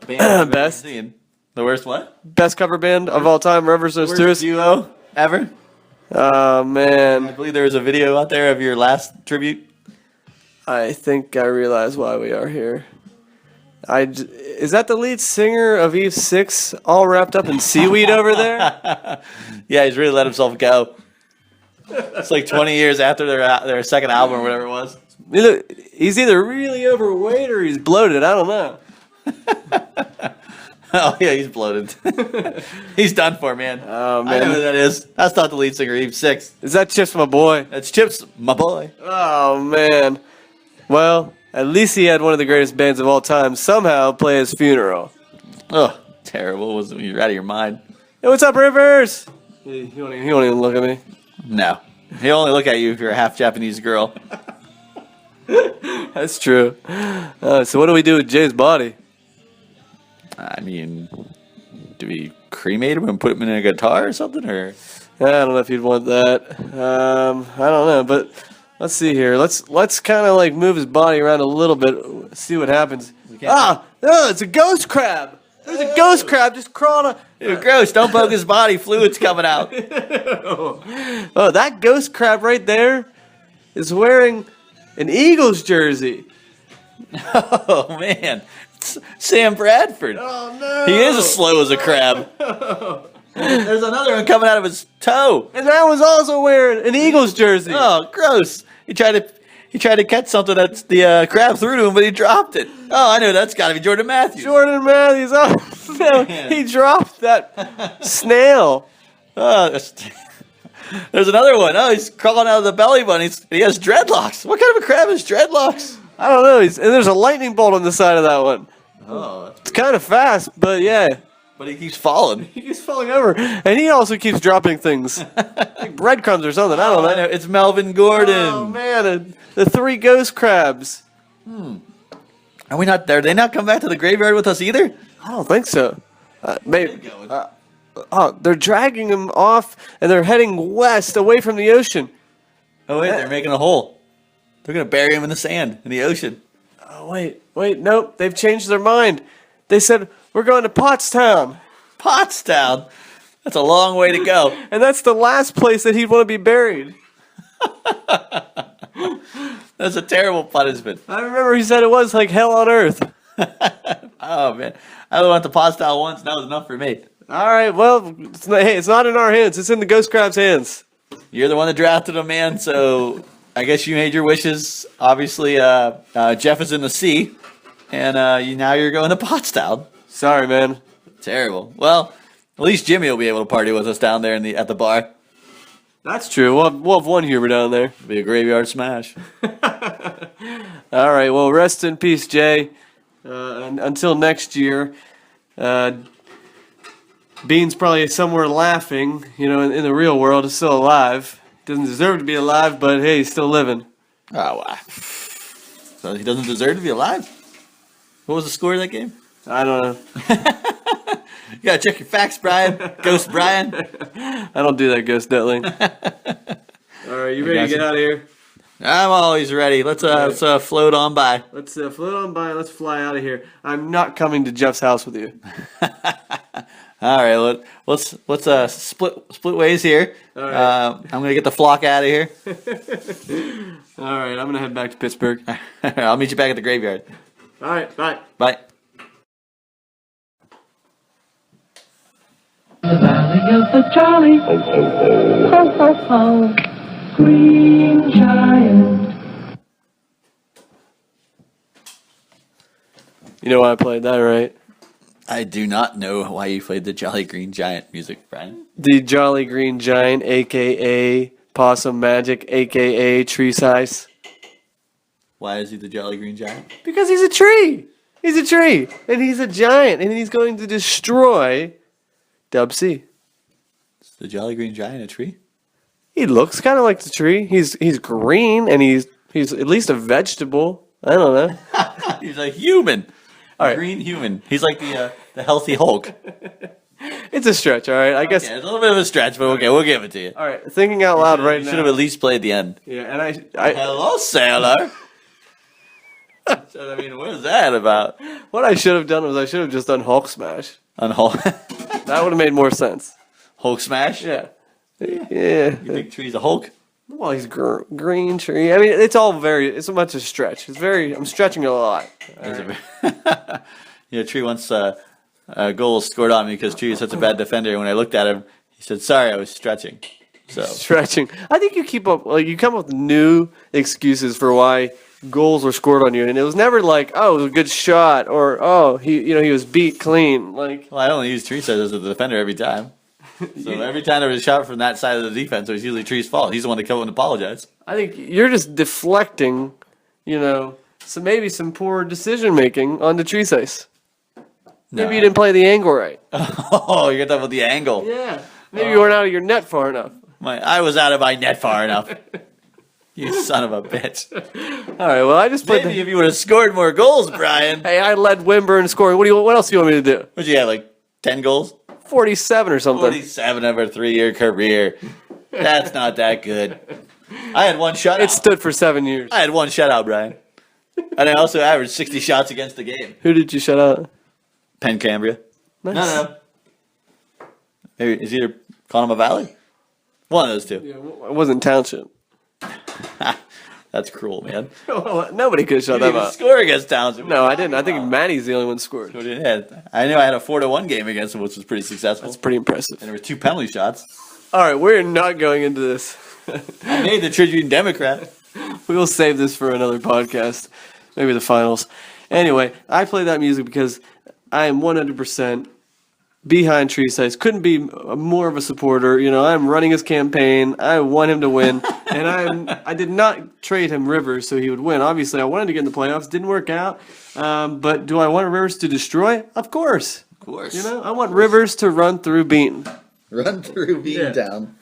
I've ever Best? seen. The worst what? Best cover band of all time, Rivers of Worst Stewart. duo ever. Oh I man, believe there was a video out there of your last tribute. I think I realize why we are here. Is that the lead singer of Eve 6 all wrapped up in seaweed over there? Yeah, he's really let himself go. It's like 20 years after their second album or whatever it was. He's either really overweight or he's bloated. I don't know. Oh yeah, he's bloated. He's done for, man. Oh, I know man. who that is. That's not the lead singer, Eve 6. Is that Chips, my boy? That's Chips, my boy. Oh, man. Well, at least he had one of the greatest bands of all time somehow play his funeral. Oh, terrible. You're out of your mind. Hey, what's up, Rivers? He won't even look at me. No. He'll only look at you if you're a half Japanese girl. That's true. So what do we do with Jay's body? I mean, do we cremate him and put him in a guitar or something? Or I don't know if you'd want that. I don't know, but let's see here. Let's kind of like move his body around a little bit, see what happens. No, it's a ghost crab. There's a ghost crab just crawling. Ew, gross! Don't poke his body. Fluid's coming out. Oh, that ghost crab right there is wearing an Eagles jersey. Oh man, it's Sam Bradford. Oh no! He is as slow as a crab. There's another one coming out of his toe. And that was also wearing an Eagles jersey. Oh, gross! He tried to catch something that the crab threw to him, but he dropped it. Oh, I know that's got to be Jordan Matthews. Jordan Matthews. Oh no! He dropped that snail. Oh, there's another one. Oh, he's crawling out of the belly button. He has dreadlocks. What kind of a crab has dreadlocks? I don't know. And there's a lightning bolt on the side of that one. Oh, It's kind of fast, but yeah. but he keeps falling. He keeps falling over. And he also keeps dropping things. Like breadcrumbs or something. I don't know. It's Melvin Gordon. Oh, man. The three ghost crabs. Are we not there? They not come back to the graveyard with us either? I don't think so. Maybe. Going. They're dragging him off, and they're heading west, away from the ocean. Oh wait, they're making a hole. They're gonna bury him in the sand in the ocean. Oh, wait, nope. They've changed their mind. They said, we're going to Pottstown. Pottstown. That's a long way to go. And that's the last place that he'd want to be buried. That's a terrible punishment. I remember he said it was like hell on earth. Oh man, I only went to Pottstown once. And that was enough for me. All right, well, it's not in our hands. It's in the ghost crab's hands. You're the one that drafted him, man. So I guess you made your wishes. Obviously, Jeff is in the sea, and now you're going to Pottstown. Sorry, man. Terrible. Well, at least Jimmy will be able to party with us down there at the bar. That's true. We'll have one humor down there. It'll be a graveyard smash. All right, well, rest in peace, Jay. And until next year, Bean's probably somewhere laughing, in the real world, is still alive. Doesn't deserve to be alive, but hey, he's still living. Oh, wow. So he doesn't deserve to be alive? What was the score of that game? I don't know. You gotta check your facts, Brian. Ghost Brian. I don't do that, Ghost Detling. All right, you ready to get out of here? I'm always ready. Let's float on by. Let's float on by. Let's fly out of here. I'm not coming to Jeff's house with you. All right, let's split ways here. All right. I'm gonna get the flock out of here. All right, I'm gonna head back to Pittsburgh. I'll meet you back at the graveyard. All right, bye. Bye. The valley of the jolly, ho, ho, ho, ho, ho, ho, green giant. You know why I played that, right? I do not know why you played the Jolly Green Giant music, Brian. The Jolly Green Giant, a.k.a. Possum Magic, a.k.a. Tree Size. Why is he the Jolly Green Giant? Because he's a tree. He's a tree. And he's a giant. And he's going to destroy Dub C. Is the Jolly Green Giant a tree? He looks kind of like the tree. He's green, and he's at least a vegetable. I don't know. He's a human. All right. Green human. He's like the healthy Hulk. It's a stretch, all right? I guess. Yeah, it's a little bit of a stretch, but okay, we'll give it to you. All right, thinking out loud right You now. should have at least played the end. Yeah, and I Hello, sailor. I mean, what is that about? what I should have done was I should have just done Hulk Smash. On Hulk, That would have made more sense. Hulk smash? Yeah. Yeah. You think tree's a Hulk? Well, he's green tree. I mean, it's a much a stretch. I'm stretching it a lot. Yeah, Tree once a goal scored on me because Tree is such a bad defender. And when I looked at him, he said, "Sorry, I was stretching." So Stretching. I think you you come up with new excuses for why goals were scored on you, and it was never like, oh, it was a good shot, or oh, he was beat clean. Like, well, I only use Tree size as a defender every time. So every time there was a shot from that side of the defense, it was usually Tree's fault. He's the one to come up and apologize. I think you're just deflecting, maybe some poor decision making onto Tree Size. Maybe you didn't play the angle right. Oh, you're talking about the angle. Yeah. Maybe you weren't out of your net far enough. I was out of my net far enough. You son of a bitch. All right. Well, I just played. Maybe if you would have scored more goals, Brian. Hey, I led Wimber in scoring. What else do you want me to do? What'd you have, like 10 goals? 47 or something. 47 over a 3-year career. That's not that good. I had one shutout. It stood for 7 years. I had one shutout, Brian. And I also averaged 60 shots against the game. Who did you shut out? Penn Cambria. Nice. No. Maybe it's either Conemaugh Valley. One of those two. Yeah, it wasn't Township. That's cruel, man. Nobody could have shut You that didn't even out. score against Townsend. No, I didn't. I think Manny's the only one who scored. I knew I had a 4-1 game against him, which was pretty successful. That's pretty impressive. And there were 2 penalty shots. All right, we're not going into this. I made the Tribune Democrat. We will save this for another podcast, maybe the finals. Anyway, I play that music because I am 100% behind Tree Size. Couldn't be more of a supporter. I'm running his campaign. I want him to win, and I did not trade him Rivers so he would win. Obviously, I wanted to get in the playoffs. Didn't work out. But do I want Rivers to destroy? Of course. Of course. I want Rivers to run through Beaton. Run through Beantown.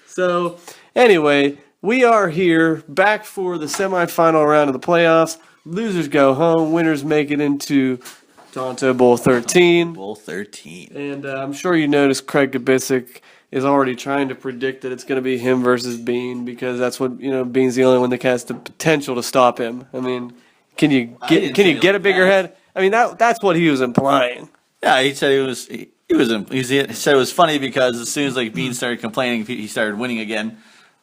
So, anyway, we are here back for the semifinal round of the playoffs. Losers go home. Winners make it into Tonto Bowl 13. Bowl 13. And I'm sure you noticed Craig Kubisic is already trying to predict that it's going to be him versus Bean because that's what, Bean's the only one that has the potential to stop him. I mean, can you get a bigger head? I mean, that's what he was implying. Yeah, he said he said it was funny because as soon as Bean started complaining, he started winning again,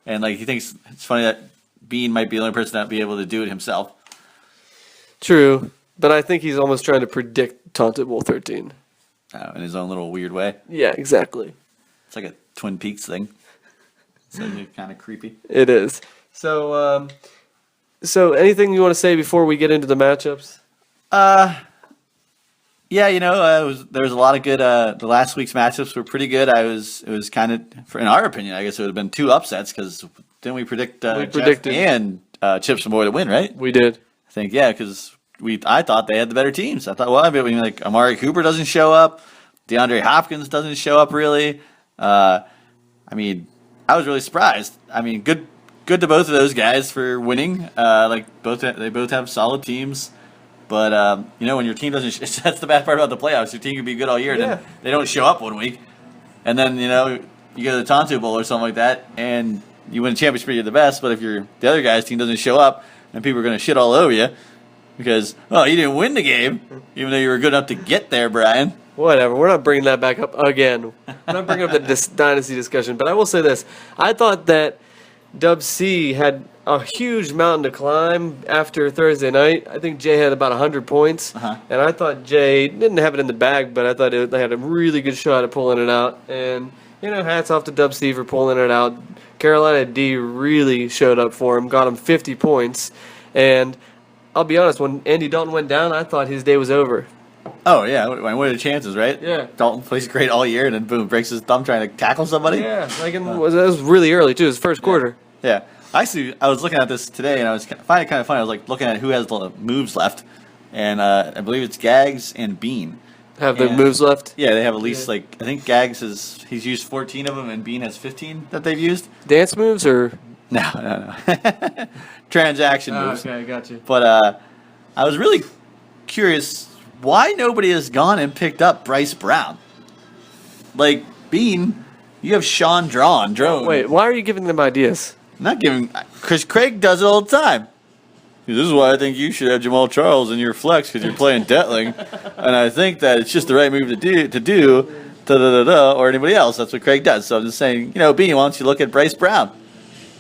and he thinks it's funny that Bean might be the only person that be able to do it himself. True, but I think he's almost trying to predict Tonto Bowl 13. In his own little weird way. Yeah, exactly. It's like a Twin Peaks thing. It's kind of creepy. It is. So, anything you want to say before we get into the matchups? Yeah, there was a lot of good. The last week's matchups were pretty good. It was kind of, in our opinion, I guess it would have been 2 upsets because didn't we predict We predicted. Jeff and Chips Savoy to win, right? We did. I think, yeah, because I thought they had the better teams. I thought, Amari Cooper doesn't show up, DeAndre Hopkins doesn't show up really. I was really surprised. Good to both of those guys for winning. They both have solid teams. But when your team doesn't, that's the bad part about the playoffs. Your team can be good all year, Yeah. then they don't show up one week, and then you go to the Tonto Bowl or something like that, and you win a championship. You're the best. But if the other guy's team doesn't show up, and people are going to shit all over you because you didn't win the game, even though you were good enough to get there, Brian. Whatever. We're not bringing that back up again. We're not bringing up the dynasty discussion. But I will say this. I thought that Dub C had a huge mountain to climb after Thursday night. I think Jay had about 100 points. Uh-huh. And I thought Jay didn't have it in the bag, but I thought they had a really good shot at pulling it out. And, hats off to Dub C for pulling it out. Carolina D really showed up for him, got him 50 points. And I'll be honest, when Andy Dalton went down, I thought his day was over. Oh yeah, what are the chances, right? Yeah. Dalton plays great all year, and then boom, breaks his thumb trying to tackle somebody. Yeah, like that was really early too. His first quarter. Yeah. Actually, I was looking at this today, and I was finding it kind of funny. I was like looking at who has the moves left, and I believe it's Gags and Bean. Have the And- moves left. Yeah, they have at least like I think Gags he's used 14 of them, and Bean has 15 that they've used. Dance moves or? No. Transaction moves. Okay, got you. But I was really curious why nobody has gone and picked up Bryce Brown. Like Bean, you have Sean Drone. Wait, why are you giving them ideas? I'm not giving, because Craig does it all the time. This is why I think you should have Jamal Charles in your flex because you're playing Detling, and I think that it's just the right move to do. Or anybody else. That's what Craig does. So I'm just saying, Bean, why don't you look at Bryce Brown?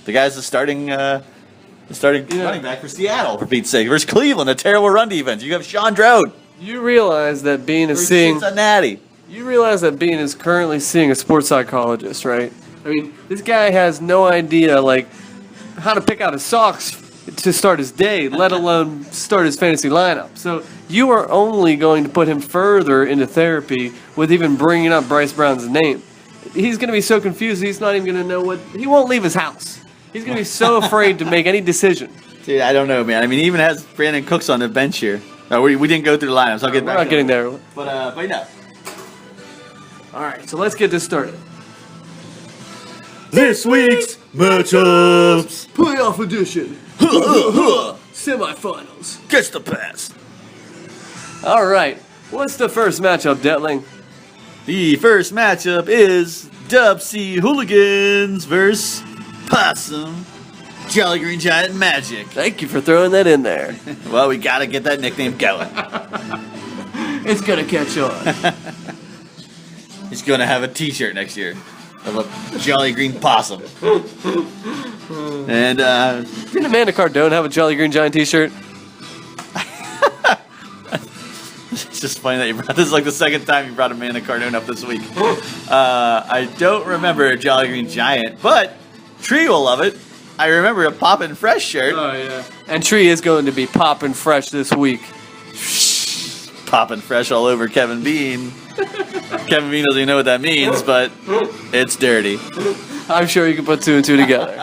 The guy's the starting running back for Seattle, for Pete's sake. Versus Cleveland, a terrible run defense. You have Sean Drone. You realize that Bean is Versus seeing. Cincinnati. You realize that Bean is currently seeing a sports psychologist, right? I mean, this guy has no idea, like, how to pick out his socks to start his day, let alone start his fantasy lineup. So you are only going to put him further into therapy with even bringing up Bryce Brown's name. He's going to be so confused, he's not even going to know what. He won't leave his house. He's going to be so afraid to make any decision. Dude, I don't know, man. I mean, he even has Brandon Cooks on the bench here. We didn't go through the lineups. I'll get We're back not to getting it. there. But no. All right, so let's get this started. This week's matchups. Playoff edition. Semifinals. Gets the pass. All right, what's the first matchup, Detling? The first matchup is Dub C Hooligans versus Possum Jolly Green Giant Magic. Thank you for throwing that in there. Well, we gotta get that nickname going. It's gonna catch on. He's gonna have a T-shirt next year of a Jolly Green Possum. And Didn't Amanda Cardone have a Jolly Green Giant t-shirt? it's just funny that you brought this. Is like the second time you brought Amanda Cardone up this week. I don't remember a Jolly Green Giant, but Tree will love it. I remember a Poppin' Fresh shirt. Oh, yeah. And Tree is going to be popping fresh this week. Poppin' Fresh all over Kevin Bean. Kevin Bean doesn't even know what that means, but it's dirty. I'm sure you can put two and two together.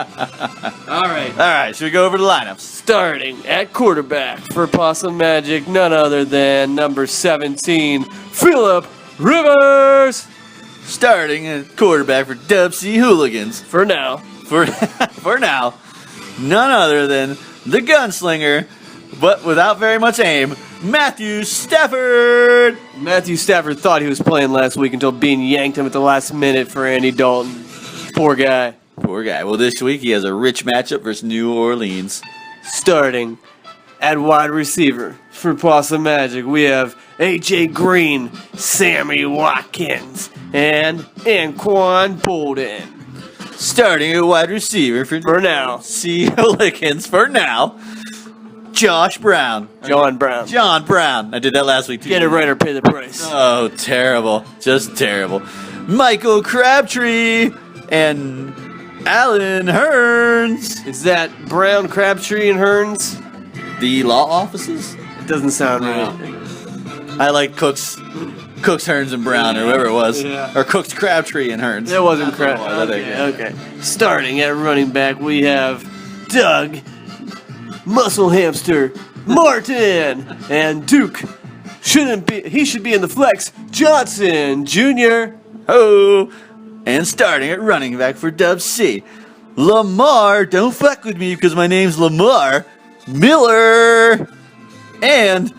All right. All right, should we go over the lineups? Starting at quarterback for Possum Magic, none other than number 17, Phillip Rivers. Starting at quarterback for Dub C Hooligans. For now. For now, none other than the gunslinger, but without very much aim, Matthew Stafford. Matthew Stafford thought he was playing last week until Bean yanked him at the last minute for Andy Dalton. Poor guy. Poor guy. Well, this week he has a rich matchup versus New Orleans. Starting at wide receiver for Possum Magic, we have A.J. Green, Sammy Watkins, and Anquan Bolden. Starting at wide receiver For now. C Hooligans. For now, Josh Brown. John Brown. John Brown. I did that last week too. Get it right or pay the price. Oh, terrible. Just terrible. Michael Crabtree and Alan Hearns. Is that Brown, Crabtree, and Hearns? The law offices? It doesn't sound right. I like Cooks, Hearns, and Brown, or whoever it was. Yeah. Or Cooks, Crabtree, and Hearns. It wasn't That's what it crap. was, I think, yeah. Okay. Starting at running back, we have Doug, Muscle Hamster, Martin, and Duke. He should be in the flex. Johnson Jr. Oh, and starting at running back for Dub C, Lamar, don't fuck with me because my name's Lamar, Miller, and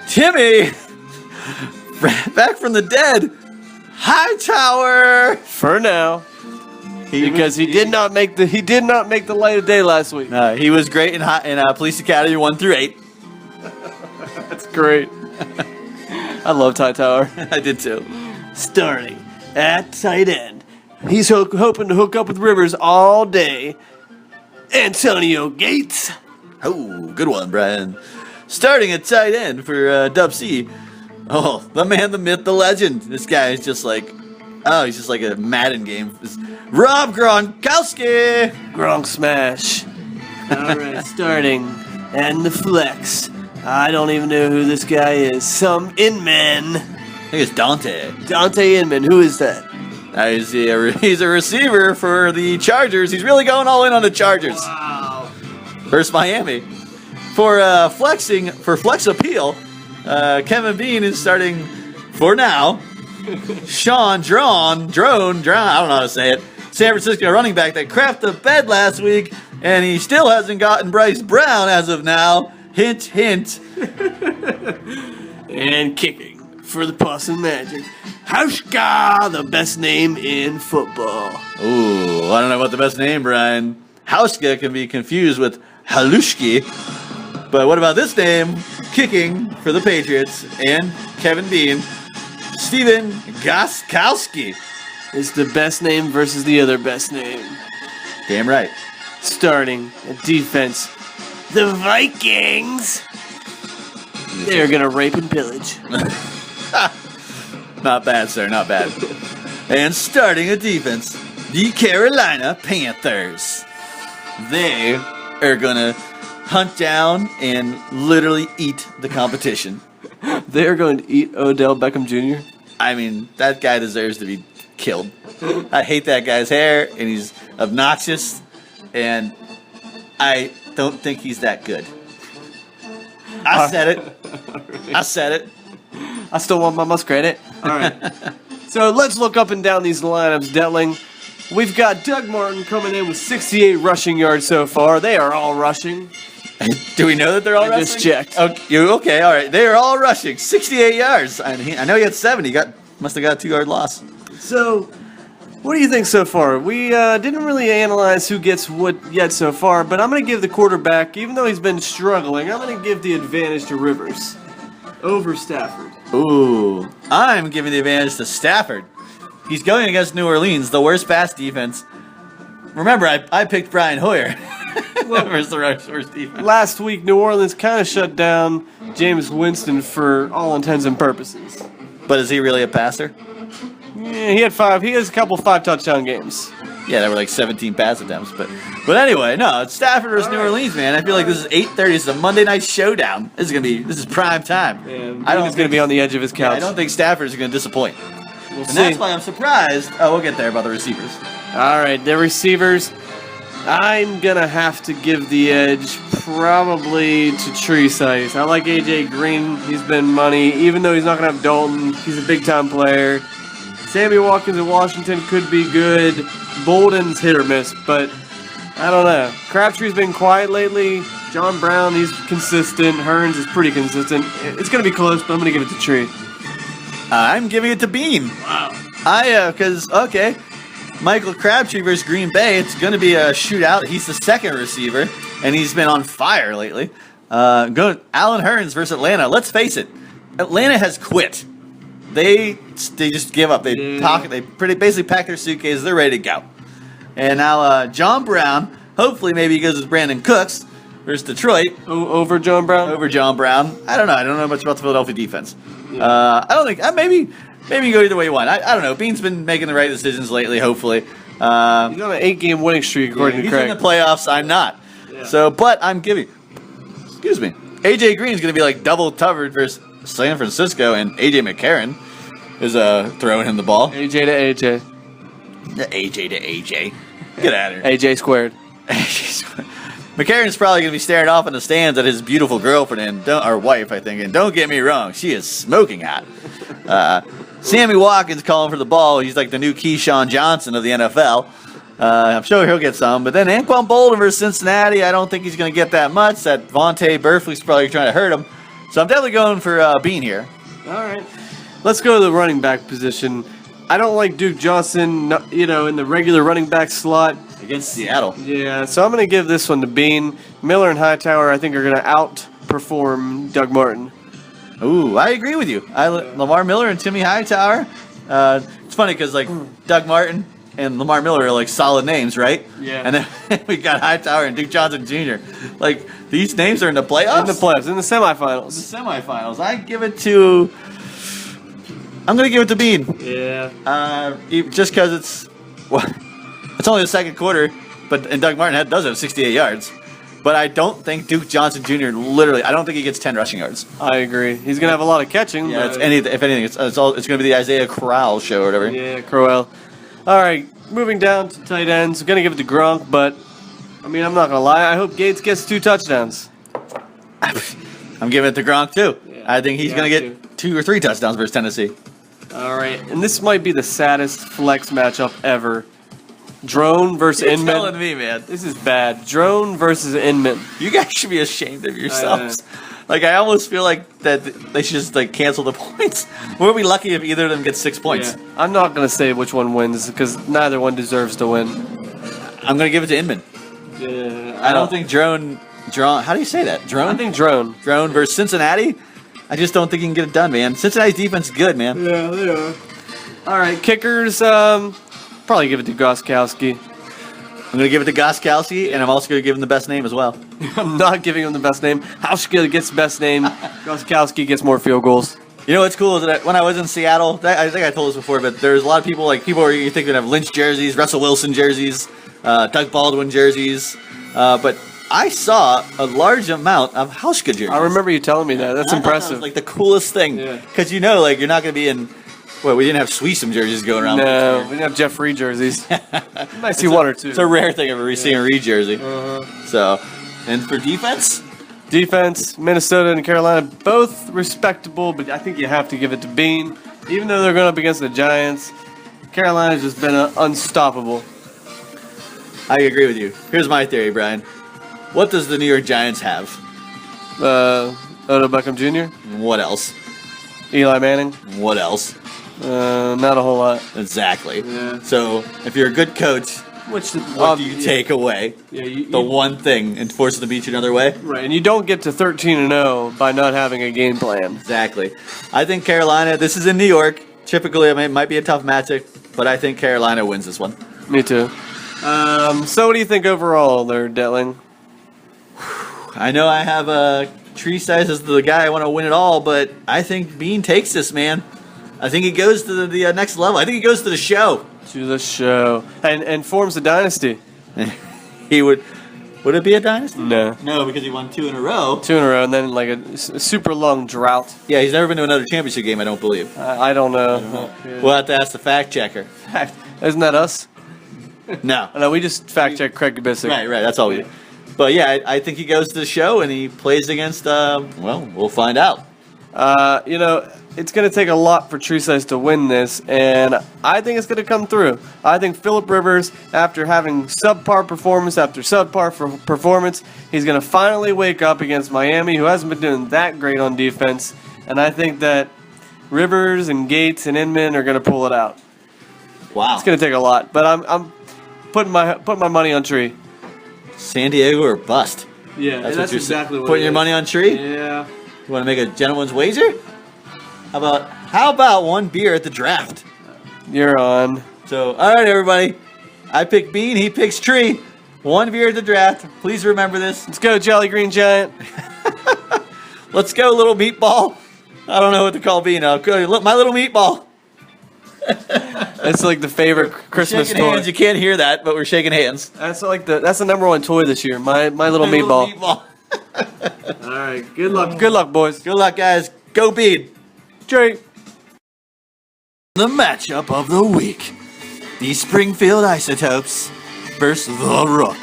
Timmy, back from the dead, Hightower. For now, because he did not make the light of day last week. He was great in Police Academy 1 through 8. That's great. I love Ty Tower. I did too. Starting at tight end, he's hoping to hook up with Rivers all day. Antonio Gates. Oh, good one, Brian. Starting at tight end for Dub C. Oh, the man, the myth, the legend. This guy is just like, he's just like a Madden game. It's Rob Gronkowski. Gronk smash. All right, starting and the flex I don't even know who this guy is. Some Inman. I think it's Dante. Dante Inman. Who is that? He's a receiver for the Chargers. He's really going all in on the Chargers. Wow. Versus Miami. For flex appeal, Kevin Bean is starting for now. Sean Drone, I don't know how to say it. San Francisco running back that crapped the bed last week, and he still hasn't gotten Bryce Brown as of now. Hint, hint. And kicking for the Possum Magic. Hauschka, the best name in football. Ooh, I don't know about the best name, Brian. Hauschka can be confused with Halushki. But what about this name? Kicking for the Patriots and Kevin Bean. Steven Gostkowski. It's the best name versus the other best name. Damn right. Starting at defense, the Vikings. They're gonna rape and pillage. Not bad, sir, not bad. And starting at defense, the Carolina Panthers. They are gonna hunt down and literally eat the competition. They're going to eat Odell Beckham Jr. I mean, that guy deserves to be killed. I hate that guy's hair, and he's obnoxious, and I don't think he's that good. I said it. I said it. I still want my Muscradit. All right. So let's look up and down these lineups, Detling. We've got Doug Martin coming in with 68 rushing yards so far. They are all rushing. Do we know that they're all I rushing? just checked. Okay, all right. They are all rushing. 68 yards. I know he had 70. Must have got a 2-yard loss. So, what do you think so far? We didn't really analyze who gets what yet so far, but I'm going to give the quarterback, even though he's been struggling, I'm going to give the advantage to Rivers over Stafford. Ooh, I'm giving the advantage to Stafford. He's going against New Orleans, the worst pass defense. Remember, I picked Brian Hoyer versus the worst defense. Last week, New Orleans kind of shut down Jameis Winston for all intents and purposes. But is he really a passer? Yeah, he has a couple 5-touchdown games. Yeah, there were like 17 pass attempts, but anyway, no, it's Stafford versus New Orleans, man. I feel like this is 8:30. It's a Monday night showdown. This is prime time. And I don't think he's going to be on the edge of his couch. I don't think Stafford is going to disappoint. We'll And see. that's why I'm surprised. Oh, we'll get there about the receivers. All right, the receivers. I'm going to have to give the edge probably to Tree Size. I like A.J. Green. He's been money. Even though he's not going to have Dalton, he's a big-time player. Sammy Watkins in Washington could be good. Bolden's hit or miss, but I don't know. Crabtree's been quiet lately. John Brown, he's consistent. Hearns is pretty consistent. It's going to be close, but I'm going to give it to Tree. I'm giving it to Bean. Wow. Okay. Michael Crabtree versus Green Bay. It's going to be a shootout. He's the second receiver, and he's been on fire lately. Alan Hearns versus Atlanta. Let's face it, Atlanta has quit. They just give up. They basically pack their suitcases. They're ready to go. And now John Brown. Hopefully, maybe he goes with Brandon Cooks versus Detroit. Over John Brown? Over John Brown. I don't know. I don't know much about the Philadelphia defense. I don't think. Maybe you go either way you want. I don't know. Bean's been making the right decisions lately, hopefully. He's on an 8-game winning streak, according to he's Craig. in the playoffs. I'm not. Yeah. So, but I'm giving. Excuse me. A.J. Green's going to be like double covered versus San Francisco, and A.J. McCarron is throwing him the ball. AJ to AJ. A.J. to A.J. Get out of here. AJ squared. McCarron's probably going to be staring off in the stands at his beautiful girlfriend or wife, I think. And don't get me wrong, she is smoking hot. Sammy Watkins calling for the ball. He's like the new Keyshawn Johnson of the NFL. I'm sure he'll get some. But then Anquan Bolden versus Cincinnati, I don't think he's going to get that much. That Vontae Burfict's probably trying to hurt him. So I'm definitely going for Bean here. All right. Let's go to the running back position. I don't like Duke Johnson, in the regular running back slot. Against Seattle. Yeah, so I'm going to give this one to Bean. Miller and Hightower, I think, are going to outperform Doug Martin. Ooh, I agree with you. Lamar Miller and Timmy Hightower. It's funny because Doug Martin and Lamar Miller are like solid names, right? Yeah. And then we got Hightower and Duke Johnson Jr. Like these names are in the playoffs. In the playoffs, in the semifinals. The semifinals. I'm gonna give it to Bean. Yeah. Just because it's only the second quarter, and Doug Martin does have 68 yards. But I don't think Duke Johnson Jr. I don't think he gets 10 rushing yards. I agree. He's gonna have a lot of catching. Yeah, but- if anything, it's going to be the Isaiah Corral show or whatever. Yeah, Crowell. All right, moving down to tight ends. Gonna give it to Gronk, but I mean, I'm not gonna lie. I hope Gates gets 2 touchdowns. I'm giving it to Gronk too. Yeah, I think he's you going to have get 2 or 3 touchdowns versus Tennessee. All right, and this might be the saddest flex matchup ever. Drone versus You're Inman. telling me, man. This is bad. Drone versus Inman. You guys should be ashamed of yourselves. Like, I almost feel like that they should just like cancel the points. We'll be lucky if either of them gets 6 points. Yeah. I'm not gonna say which one wins because neither one deserves to win. I'm going to give it to Inman. Yeah, I don't think Drone. How do you say that? I Drone. think Drone. Drone versus Cincinnati. I just don't think he can get it done, man. Cincinnati's defense is good, man. Yeah, they are. All right, kickers. Probably give it to Goskowski. I'm going to give it to Goskowski, and I'm also going to give him the best name as well. I'm not giving him the best name. Hauschka gets best name. Goskowski gets more field goals. You know what's cool is that when I was in Seattle, I think I told this before, but there's a lot of people where you think would have Lynch jerseys, Russell Wilson jerseys, Doug Baldwin jerseys, but I saw a large amount of Hauschka jerseys. I remember you telling me that. That's I thought that impressive. was like the coolest thing, Yeah. because you're not going to be in. Well, we didn't have Sweesum jerseys going around. No, we didn't have Jeff Reed jerseys. You might see one or two. It's a rare thing ever seeing a Reed jersey. Uh-huh. So, and for defense, Defense, Minnesota and Carolina, both respectable, but I think you have to give it to Bean. Even though they're going up against the Giants, Carolina's just been unstoppable. I agree with you. Here's my theory, Brian. What does the New York Giants have? Odell Beckham Jr., What else? Eli Manning, What else? not a whole lot. Exactly. Yeah. So, if you're a good coach, Which what do you take away? Yeah, The one thing and force it to beat you another way? right, and you don't get to 13-0 by not having a game plan. Exactly. I think Carolina, this is in New York. Typically, it might be a tough matchup, but I think Carolina wins this one. Me too. So what do you think overall there, Detling? I know I have Tree Size as the guy I want to win it all, but I think Bean takes this, man. I think he goes to the next level. I think he goes to the show. To the show. And forms a dynasty. He would it be a dynasty? No. No, because he won 2 in a row. 2 in a row, and then like a super long drought. Yeah, he's never been to another championship game, I don't believe. I don't know. We'll have to ask the fact checker. Isn't that us? No. No, we just fact check Craig Kubisik. Right, that's all we do. But yeah, I think he goes to the show and he plays against, well, we'll find out. It's going to take a lot for Tree Size to win this, and I think it's going to come through. I think Phillip Rivers, after having subpar performance after subpar performance, he's going to finally wake up against Miami, who hasn't been doing that great on defense, and I think that Rivers and Gates and Inman are going to pull it out. Wow. It's going to take a lot, but I'm putting my money on Tree. San Diego or bust. Yeah, That's what you're exactly what putting it your is. money on Tree? Yeah. You want to make a gentleman's wager? How about one beer at the draft? You're on. So, all right, everybody. I pick Bean. He picks Tree. One beer at the draft. Please remember this. Let's go, Jolly Green Giant. Let's go, little meatball. I don't know what to call Bean now. Look, my little meatball. That's like the favorite Christmas Shaking toy. hands. You can't hear that, but we're shaking hands. That's the #1 toy this year. My little My meatball. meatball. All right. Good luck. Good luck, boys. Good luck, guys. Go Bean. Drake. The matchup of the week. The Springfield Isotopes versus the Rook.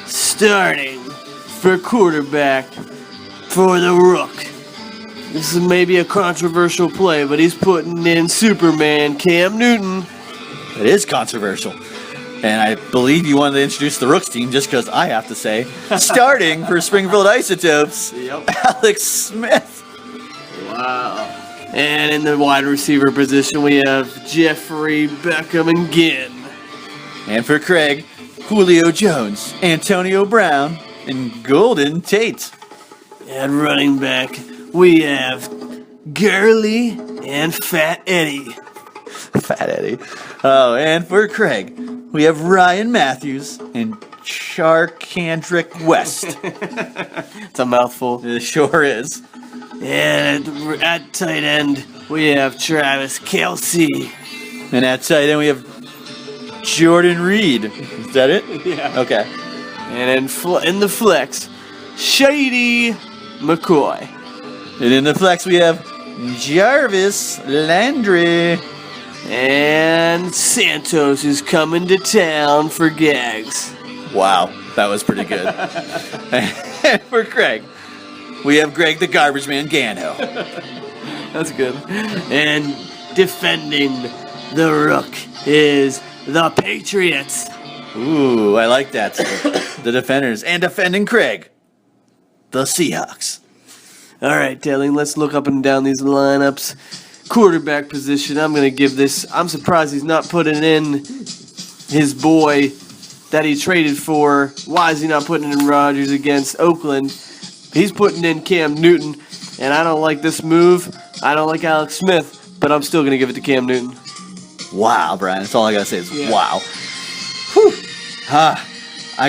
Starting for quarterback for the Rook. This is maybe a controversial play, but he's putting in Superman Cam Newton. It is controversial. And I believe you wanted to introduce the Rooks team just because I have to say. Starting for Springfield Isotopes, Yep. Alex Smith. Wow. And in the wide receiver position, we have Jeffrey Beckham again. And for Craig, Julio Jones, Antonio Brown, and Golden Tate. At running back, we have Gurley and Fat Eddie. Fat Eddie. Oh, and for Craig, we have Ryan Matthews and Charkandrick West. It's a mouthful. It sure is. And at tight end, we have Travis Kelce. And at tight end, we have Jordan Reed. Is that it? Yeah. Okay. And then in the flex, Shady McCoy. And in the flex, we have Jarvis Landry. And Santos is coming to town for Gags. Wow, that was pretty good. And for Craig, we have Greg the Garbage Man Gano. That's good. And defending the Rook is the Patriots. Ooh, I like that. The defenders. And defending Craig, the Seahawks. All right, Telling, let's look up and down these lineups. Quarterback position, I'm going to give this. I'm surprised he's not putting in his boy that he traded for. Why is he not putting in Rodgers against Oakland? He's putting in Cam Newton, and I don't like this move. I don't like Alex Smith, but I'm still going to give it to Cam Newton. Wow, Brian. That's all I got to say is Yeah. wow. Whew. I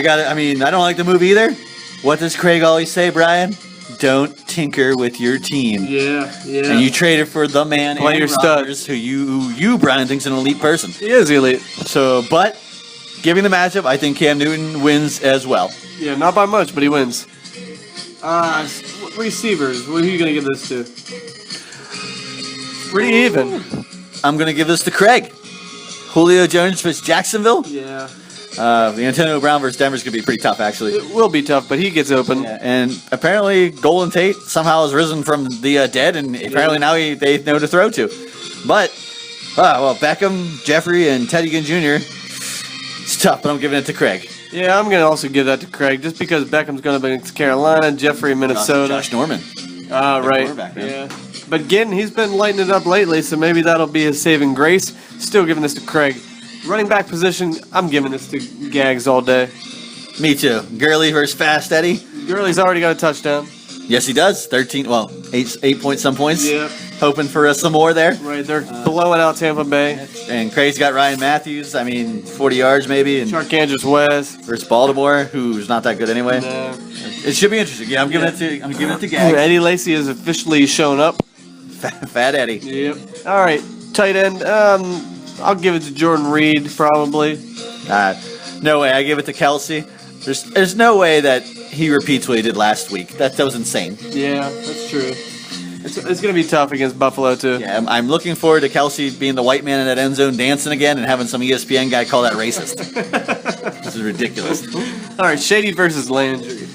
don't like the move either. What does Craig always say, Brian? Don't tinker with your team. Yeah. And you traded for the man, Play Aaron your stud. Rodgers, who you, Brian, think's an elite person. He is elite. So, but giving the matchup, I think Cam Newton wins as well. Yeah, not by much, but he wins. Receivers, what are you going to give this to? Pretty even. I'm going to give this to Craig. Julio Jones versus Jacksonville. Yeah. The Antonio Brown versus Denver's going to be pretty tough, actually. It will be tough, but he gets open. Yeah, and apparently Golden Tate somehow has risen from the dead, and apparently now they know to throw to. But, Beckham, Jeffrey, and Teddy Ginn Jr., it's tough, but I'm giving it to Craig. Yeah, I'm going to also give that to Craig, just because Beckham's going to be in Carolina, Jeffrey in Minnesota. Josh Norman. Right. quarterback, man. Yeah. But Ginn, he's been lighting it up lately, so maybe that'll be his saving grace. Still giving this to Craig. Running back position, I'm giving this to Gags all day. Me too. Gurley versus Fast Eddie. Gurley's already got a touchdown. Yes, he does. 8 points, some points. Yeah. Hoping for some more there. Right, they're blowing out Tampa Bay. And Craig's got Ryan Matthews. 40 yards maybe. And Charkandrius West. versus Baltimore, who's not that good anyway. No. It should be interesting. Yeah, I'm giving it to Gags. Eddie Lacy has officially shown up. Fat Eddie. Yep. All right, tight end. I'll give it to Jordan Reed probably. No way. I give it to Kelsey. There's no way that he repeats what he did last week. That was insane. Yeah, that's true. It's going to be tough against Buffalo too. Yeah, I'm looking forward to Kelsey being the white man in that end zone dancing again and having some ESPN guy call that racist. This is ridiculous. All right, Shady versus Landry.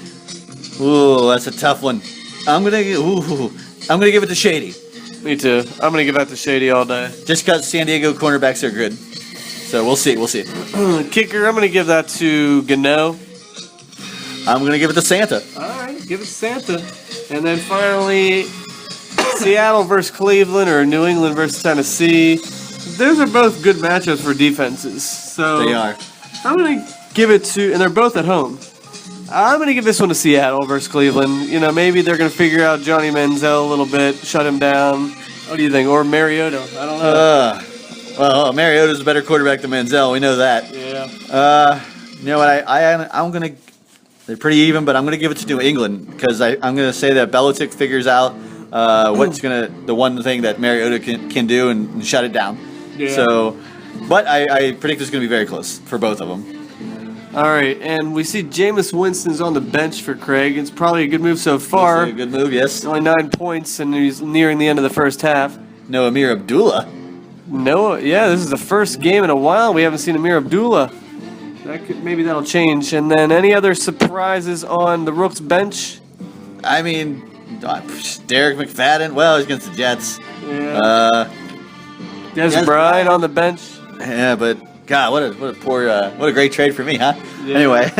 Ooh, that's a tough one. I'm gonna give it to Shady. Me too. I'm going to give that to Shady all day. Just because San Diego cornerbacks are good. So we'll see. Kicker, I'm going to give that to Gano. I'm going to give it to Santa. All right, give it to Santa. And then finally, Seattle versus Cleveland or New England versus Tennessee. Those are both good matchups for defenses. So They are. I'm going to give it to, and they're both at home. I'm going to give this one to Seattle versus Cleveland. You know, maybe they're going to figure out Johnny Manziel a little bit, shut him down. What do you think? Or Mariota? I don't know. Well, Mariota's a better quarterback than Manziel. We know that. Yeah. You know what? I'm going to... They're pretty even, but I'm going to give it to New England because I'm going to say that Belichick figures out the one thing that Mariota can do and shut it down. Yeah. So, but I predict it's going to be very close for both of them. All right, and we see Jameis Winston's on the bench for Craig. It's probably a good move so far. A good move, yes. Only 9 points, and he's nearing the end of the first half. No, Amir Abdullah. No, yeah, this is the first game in a while we haven't seen Amir Abdullah. Maybe that'll change. And then any other surprises on the Rooks bench? I mean, Derek McFadden. Well, he's against the Jets. Yeah. Des Des Bryant on the bench. Yeah, but God, what a great trade for me, huh? Yeah. Anyway,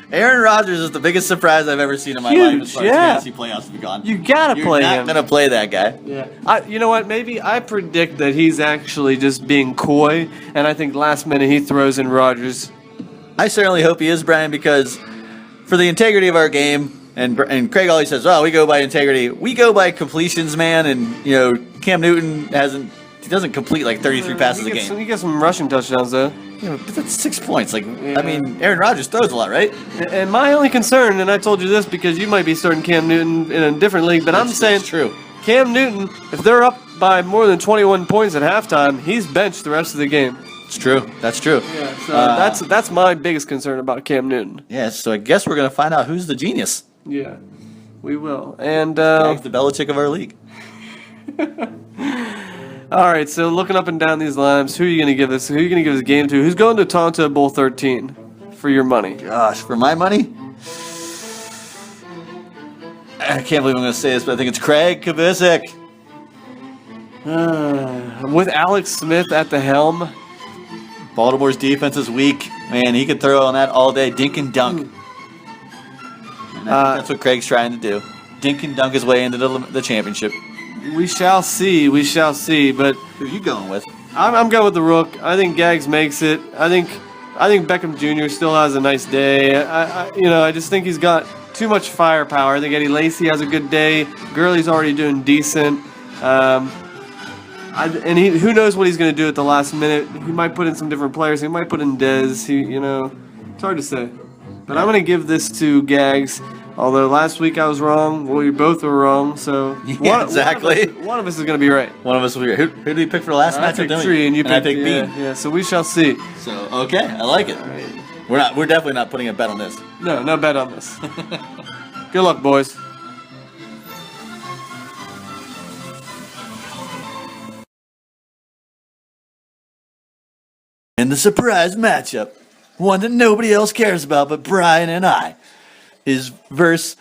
Aaron Rodgers is the biggest surprise I've ever seen in my life as far as fantasy playoffs have gone. You gotta play You're him. not gonna play that guy. Yeah. You know what? Maybe I predict that he's actually just being coy, and I think last minute he throws in Rodgers. I certainly hope he is, Brian, because for the integrity of our game, and Craig always says, "Oh, we go by integrity. We go by completions, man." And you know, Cam Newton doesn't complete like 33 passes a game. He gets some rushing touchdowns though. Yeah, but that's 6 points. I mean, Aaron Rodgers throws a lot, right? And my only concern, and I told you this because you might be starting Cam Newton in a different league, but I'm saying That's true. Cam Newton, if they're up by more than 21 points at halftime, he's benched the rest of the game. It's true. That's true. Yeah, so that's my biggest concern about Cam Newton. Yeah, so I guess we're going to find out who's the genius. Yeah, we will. And Greg's the Belichick of our league. all right, so looking up and down these lineups, who are you going to give this? Who are you going to give this game to? Who's going to Tonto Bowl 13 for your money? Gosh, for my money, I can't believe I'm going to say this, but I think it's Craig Kubisik. With Alex Smith at the helm, Baltimore's defense is weak. Man, he could throw on that all day. Dink and dunk. And I think that's what Craig's trying to do. Dink and dunk his way into the championship. we shall see. We shall see. But Who are you going with? I'm going with the Rook. I think Gags makes it. I think Beckham Jr. still has a nice day. I just think he's got too much firepower. I think Eddie Lacy has a good day. Gurley's already doing decent. Who knows what he's going to do at the last minute? He might put in some different players. He might put in Dez. It's hard to say. But I'm going to give this to Gags. Although last week I was wrong. Well, we both were wrong. So Exactly. One of us is going to be right. One of us will be right. Who did we pick for the last I matchup? picked didn't we? Tree and you picked I picked Bean. Yeah, so we shall see. So okay, I like it. We're definitely not putting a bet on this. No bet on this. Good luck, boys. And the surprise matchup, one that nobody else cares about but Brian and I, is versus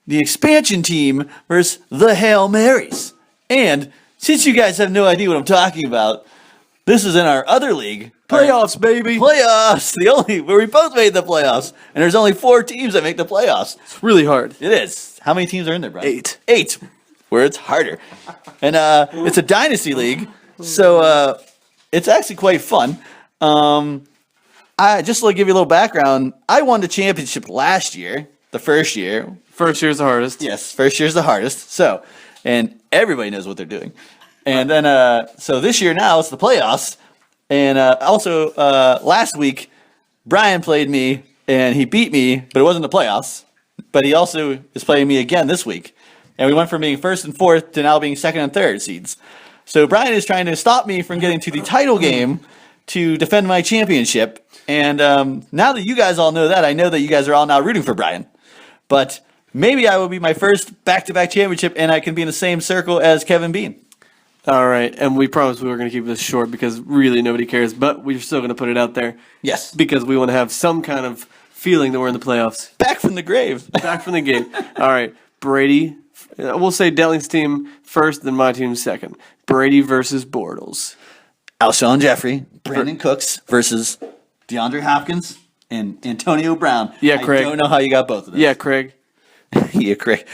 the expansion team versus the Hail Marys. And since you guys have no idea what I'm talking about, this is in our other league. Playoffs, baby. Playoffs! Where we both made the playoffs. And there's only 4 teams that make the playoffs. It's really hard. It is. How many teams are in there, Brian? 8. 8. Where it's harder. And it's a dynasty league. So it's actually quite fun. Just to give you a little background, I won the championship last year, the first year. First year's the hardest. Yes, first year's the hardest. So, and everybody knows what they're doing. And then, so this year now it's the playoffs. And also, last week, Brian played me and he beat me, but it wasn't the playoffs. But he also is playing me again this week. And we went from being first and fourth to now being second and third seeds. So Brian is trying to stop me from getting to the title game to defend my championship. And now that you guys all know that, I know that you guys are all now rooting for Brian. But maybe I will be my first back-to-back championship and I can be in the same circle as Kevin Bean. All right, and we promised we were going to keep this short because really nobody cares, but we're still going to put it out there. Yes. Because we want to have some kind of feeling that we're in the playoffs. Back from the grave. Back from the game. All right, Brady. We'll say Delling's team first, then my team second. Brady versus Bortles. Alshon Jeffrey, Brandon Cooks versus DeAndre Hopkins and Antonio Brown. Yeah, Craig. I don't know how you got both of those. Yeah, Craig. Yeah, Craig.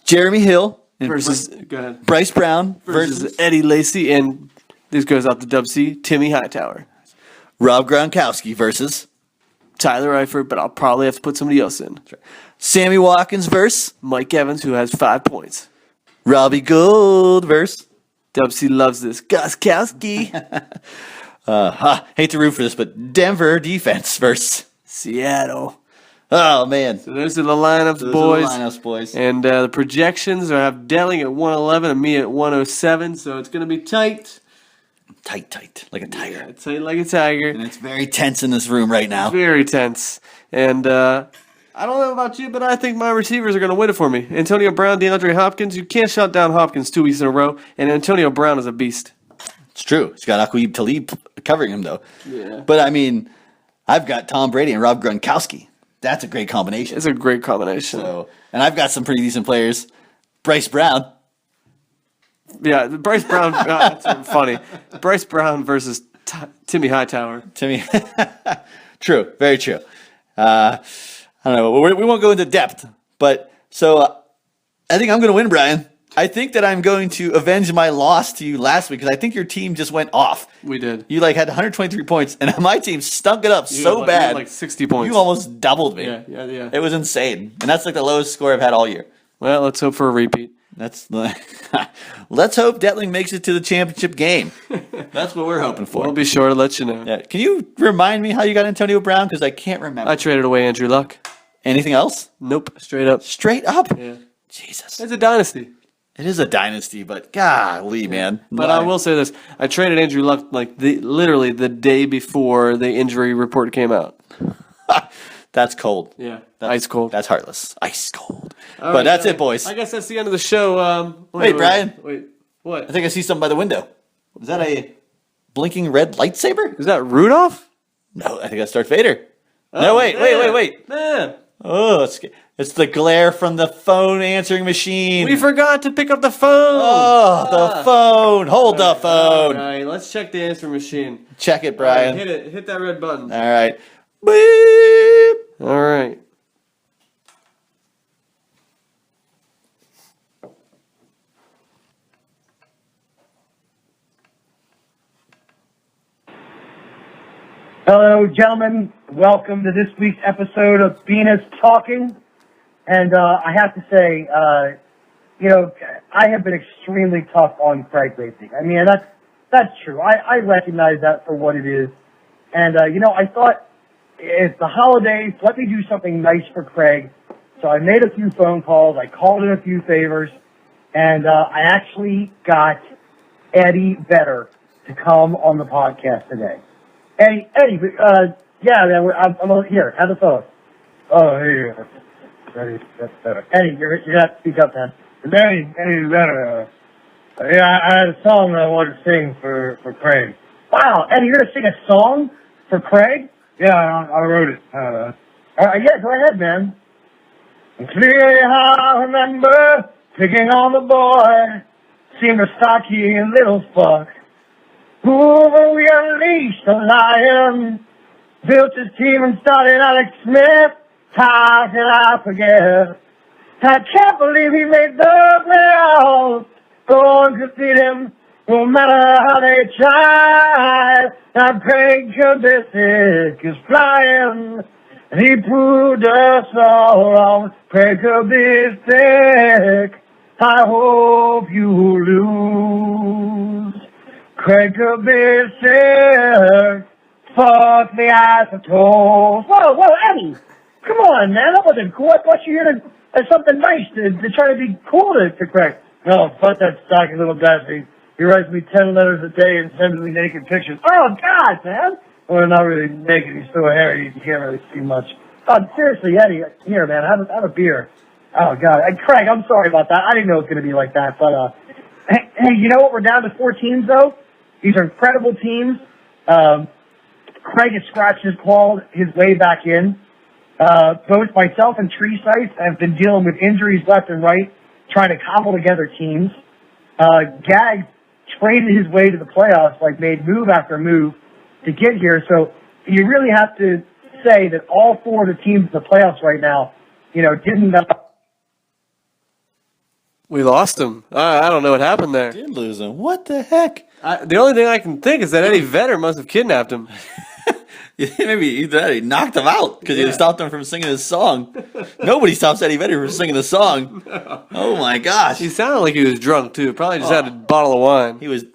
Jeremy Hill and Versus, go ahead. Bryce Brown Versus Eddie Lacy, and this goes out to Dub C, Timmy Hightower. Rob Gronkowski versus Tyler Eifert, but I'll probably have to put somebody else in. Sammy Watkins versus Mike Evans, who has 5 points. Robbie Gould versus Dub C loves this. Goskowski. hate to root for this, but Denver defense versus Seattle. oh man. So those are the lineups, Those boys. are the lineups, boys. And the projections are have Delling at 111 and me at 107, so it's going to be tight. Tight, like a tiger. Yeah, tight like a tiger. And it's very tense in this room right now. Very tense. And I don't know about you, but I think my receivers are going to win it for me. Antonio Brown, DeAndre Hopkins. You can't shut down Hopkins 2 weeks in a row. And Antonio Brown is a beast. It's true. He's got Aqib Talib covering him though. Yeah. But I mean, I've got Tom Brady and Rob Gronkowski. That's a great combination. It's a great combination. So, and I've got some pretty decent players. Bryce Brown. Yeah, Bryce Brown. That's funny. Bryce Brown versus Timmy Hightower. Timmy. True. Very true. I don't know. We won't go into depth. But so I think I'm going to win, Brian. I think that I'm going to avenge my loss to you last week because I think your team just went off. We did. You had 123 points, and my team stunk it up so bad. You had like 60 points. You almost doubled me. Yeah. It was insane, and that's like the lowest score I've had all year. Well, let's hope for a repeat. Let's hope Detling makes it to the championship game. That's what we're hoping for. We'll be sure to let you know. Yeah. Can you remind me how you got Antonio Brown? Because I can't remember. I traded away Andrew Luck. Anything else? Nope, straight up. Straight up. Yeah. Jesus. It's a dynasty. It is a dynasty, but golly, man. But I will say this: I traded Andrew Luck like literally the day before the injury report came out. That's cold. Yeah, That's ice cold. That's heartless. Ice cold. All But right, that's it, boys. I guess that's the end of the show. Wait, Brian. Wait, what? I think I see something by the window. Is that a blinking red lightsaber? Is that Rudolph? No, I think that's Darth Vader. No, wait. Man, Oh, it's the glare from the phone answering machine. we forgot to pick up the phone. Oh, the phone. Hold the All phone. right, let's check the answer machine. Check it, All right, Brian. hit it. Hit that red button. All right. Beep. All right. Hello, gentlemen. Welcome to this week's episode of Venus Talking. And I have to say, I have been extremely tough on Craig lately. I mean, that's true. I recognize that for what it is. And, I thought it's the holidays. Let me do something nice for Craig. So I made a few phone calls. I called in a few favors. And I actually got Eddie Vedder to come on the podcast today. Eddie, I'm here. Have the phone. Oh, hey, Eddie, that's better. Eddie, you have to speak up, man. Eddie's better. I had a song that I wanted to sing for Craig. Wow, Eddie, you're gonna sing a song for Craig? Yeah, I wrote it. Yeah, go ahead, man. And clearly I remember picking on the boy, seemed a stocky little fuck. Ooh, we unleashed a lion, built his team and started Alex Smith. How can I forget? I can't believe he made the playoffs. No one could beat him, no matter how they try. Now Craig Kubisik is flying, and he proved us all wrong. Craig Kubisik, I hope you lose. Craig Kubisik, fuck the acetals. Whoa, Eddie. Come on, man. That wasn't cool. I thought you were here as something nice to try to be cool to Craig. No, fuck that stocky little bastard. He writes me 10 letters a day and sends me naked pictures. Oh, God, man. Well, not really naked. He's so hairy. You can't really see much. Oh, seriously, Eddie. Here, man. Have a beer. Oh, God. And Craig, I'm sorry about that. I didn't know it was going to be like that. But, hey, you know what? We're down to 4 teams, though. These are incredible teams. Craig has scratched his way back in. Both myself and Tree Sites have been dealing with injuries left and right, trying to cobble together teams. Gag traded his way to the playoffs, made move after move to get here. So you really have to say that all 4 of the teams in the playoffs right now, didn't. We lost him. I don't know what happened there. Did lose him. What the heck? The only thing I can think is that Eddie Vedder must have kidnapped him. Maybe either that or he knocked him out because he stopped him from singing his song. Nobody stops Eddie Vedder from singing the song. Oh my gosh. He sounded like he was drunk too. Probably just had a bottle of wine. He was